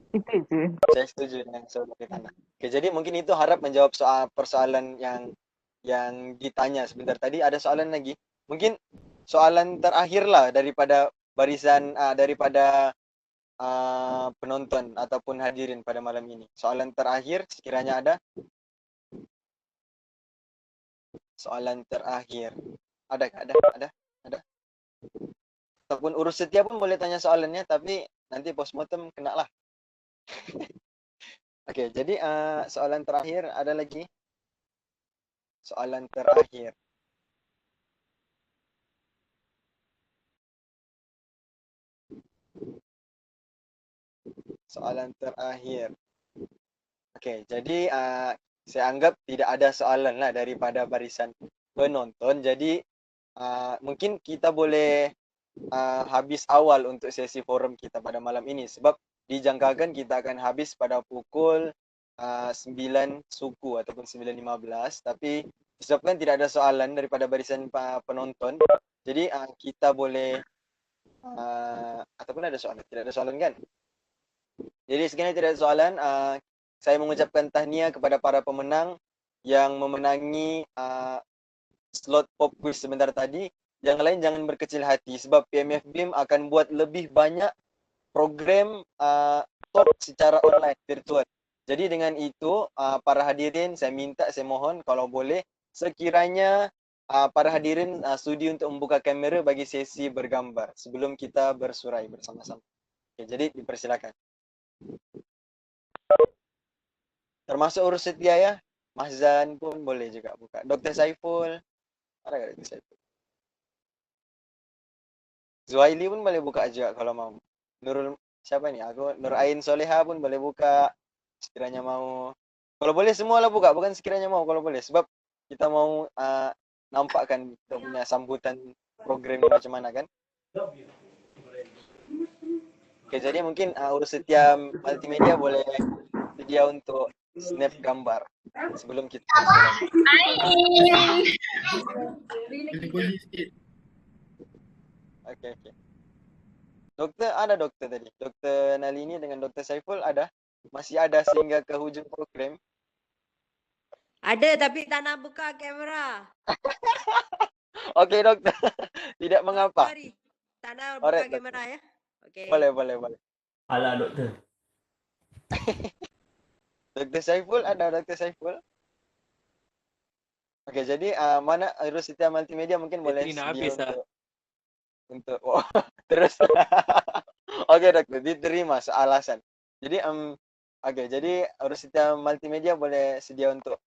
Itu je. saya setuju dengan saudara Tana. Oke, jadi mungkin itu harap menjawab soal persoalan yang ditanya sebentar tadi. Ada soalan lagi? Mungkin soalan terakhir lah daripada barisan daripada penonton ataupun hadirin pada malam ini. Soalan terakhir sekiranya ada. Soalan terakhir. Ada. Ataupun urus setia pun boleh tanya soalannya, tapi nanti postmortem kena lah. Oke, jadi soalan terakhir ada lagi. Soalan terakhir. Soalan terakhir. Oke, jadi saya anggap tidak ada soalan lah daripada barisan penonton. Jadi mungkin kita boleh habis awal untuk sesi forum kita pada malam ini. Sebab dijangkakan kita akan habis pada pukul 9 suku ataupun 9.15. Tapi disebabkan tidak ada soalan daripada barisan penonton, jadi kita boleh ataupun ada soalan. Tidak ada soalan kan? Jadi sekiranya tidak ada soalan, saya mengucapkan tahniah kepada para pemenang yang memenangi slot pop quiz sebentar tadi. Yang lain jangan berkecil hati sebab PMF BIM akan buat lebih banyak program talk secara online virtual. Jadi dengan itu para hadirin saya mohon kalau boleh sekiranya para hadirin sudi untuk membuka kamera bagi sesi bergambar sebelum kita bersurai bersama-sama. Oke, jadi dipersilakan. Termasuk urus setia ya. Mas Zan pun boleh juga buka. Dr. Saiful. Ada nggak Dr. Saiful? Zuhaili pun boleh buka juga kalau mau. Nurul siapa nih? Nur Ain Soleha pun boleh buka sekiranya mau. Kalau boleh semualah buka, bukan sekiranya mau kalau boleh. Sebab kita mau nampakkan kita punya sambutan program ini macam mana kan. Oke, jadi mungkin urus setia multimedia boleh sedia untuk snap gambar sebelum kita Oke. Dokter ada dokter tadi. Dokter Nalini dengan Dokter Saiful ada? Masih ada sehingga ke hujung program? Ada tapi tak nak buka kamera. Oke dokter. Tidak mengapa. Sorry. Tak nak buka kamera ya. Okay. Boleh. Alah dokter. Dokter Saiful ada Dokter Saiful? Oke, jadi mana urus setia multimedia mungkin boleh sedia untuk terus. Oke dokter, diterima sealasan. Jadi oke, jadi urus setia multimedia boleh sedia untuk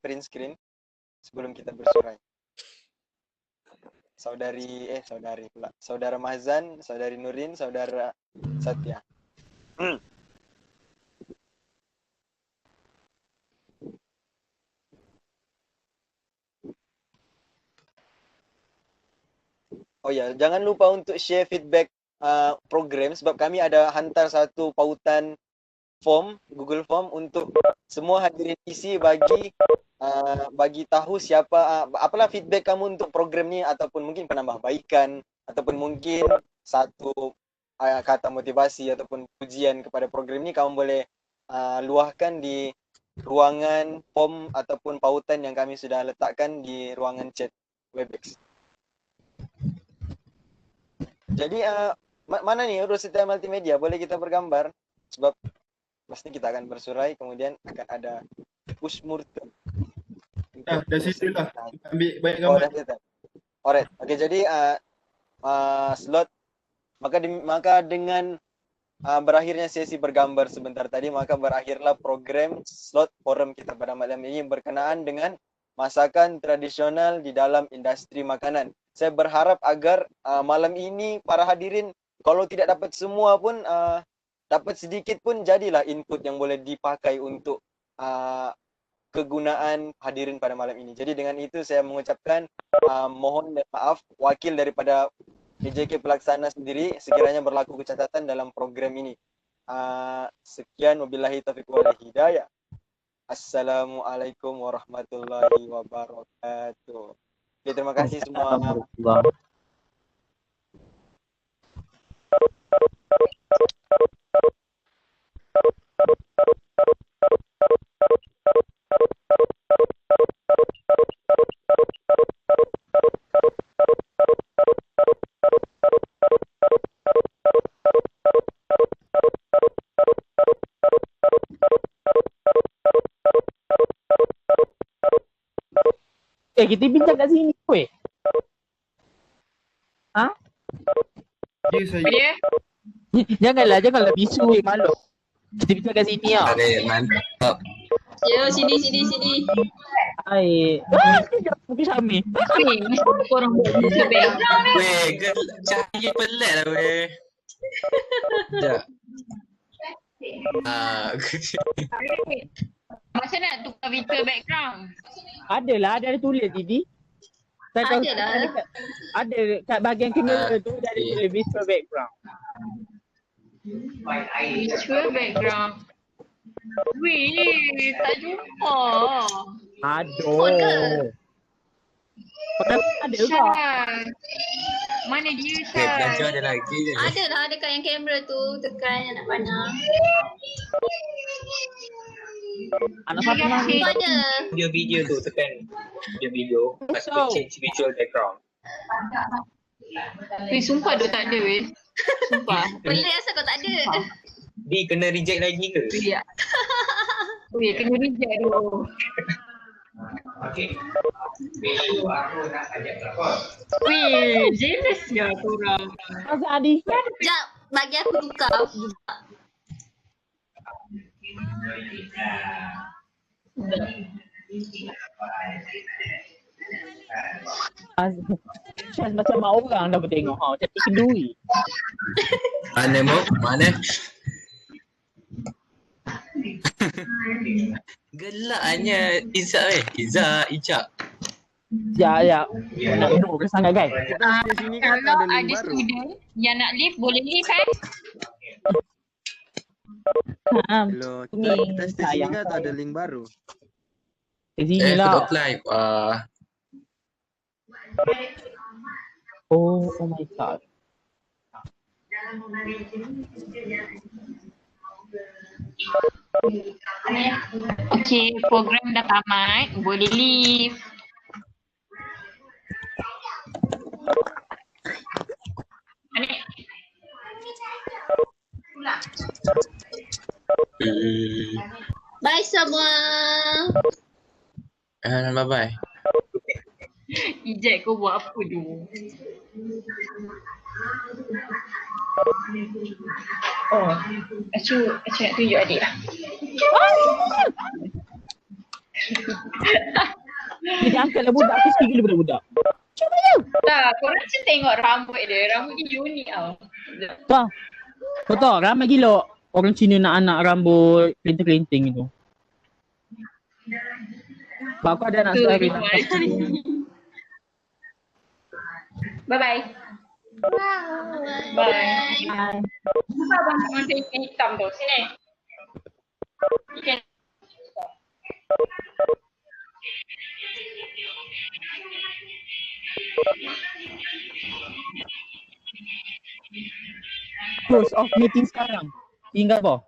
print screen sebelum kita bersurai. Saudari pula. Saudara Mazan, saudari Nurin, saudara Satya. Oh ya, jangan lupa untuk share feedback program sebab kami ada hantar satu pautan form, Google Form untuk semua hadirin isi bagi tahu siapa apalah feedback kamu untuk program ni ataupun mungkin penambahbaikan ataupun mungkin satu kata motivasi ataupun pujian kepada program ni kamu boleh luahkan di ruangan form ataupun pautan yang kami sudah letakkan di ruangan chat Webex. Jadi mana nih urus setia multimedia? Boleh kita bergambar? Sebab pasti kita akan bersurai, kemudian akan ada pushmurtem. Dah situ lah. Ambil banyak gambar. Alright. Okey, jadi slot maka dengan berakhirnya sesi bergambar sebentar tadi, maka berakhirlah program slot forum kita pada malam ini berkenaan dengan masakan tradisional di dalam industri makanan. Saya berharap agar malam ini para hadirin kalau tidak dapat semua pun dapat sedikit pun jadilah input yang boleh dipakai untuk kegunaan hadirin pada malam ini. Jadi dengan itu saya mengucapkan mohon maaf wakil daripada PJK pelaksana sendiri sekiranya berlaku kecacatan dalam program ini. Sekian, wabillahi taufiq wal hidayah. Assalamualaikum warahmatullahi wabarakatuh. Oke, terima kasih semua. Kita bincang kat sini weh. Ha? Ya saya. Janganlah bisu weh, malu. Kita bincang kat sini ah. Mantap. Yo, sini. Ai, mungkin Syami. Weh, mesti korang buat muka background ni. Weh, cahaya pelat lah weh. Sekejap. Macam nak tukar virtual background? Ada tulis Didi. Adalah. Ada kat bahagian kamera tu ada tulis visual background. Virtual background. Weh, tak jumpa. Aduh. Ada ke? Syah. Mana dia Syah? Belajar ada lagi je. Adalah dekat yang kamera tu, tekan yang nak panah. Anak siapa nak? Tu ada. Video tu tekan video. Lepas tu change visual background. Weh, sumpah dia tak ada weh. Sumpah. Pelik asal kau tak ada. Di kena reject lagi ke? Ya. Weh, kena reject tu. Okey. Aku nak ajak kelakon. Weh, jealous ya korang. Azad Adi. Sekejap, bagi aku tukar. Syaz macam mak orang dah bertengok ha, macam kenduri. Mana Mo? Mana? Gelaknya Izzat weh. Ijak. Ya. Nak duduk ke sangat kan? Di sini kan Kalau ada link ada baru. student yang nak leave, boleh leave kan? Hello, kita di sini kan ada link baru. Di sini Aku lah. apply. Oh my god. Okay, program dah tamat, boleh leave. Anik. Bye semua. Bye-bye. Ijat kau buat apa tu? Oh, Acu nak tunjuk adik lah. Jadi angkatlah budak, aku sikit gila budak-budak. Tak, korang macam tengok rambut dia. Rambut dia unik tau. Tuan, kau tahu ramai gila orang Cina nak anak rambut kelinting-kelinting itu. Sebab aku ada anak saudara nak Bye-bye. Bye. Kenapa abang mata hitam tu? Sini. Ikan. close off meeting sekarang. Tinggal apa?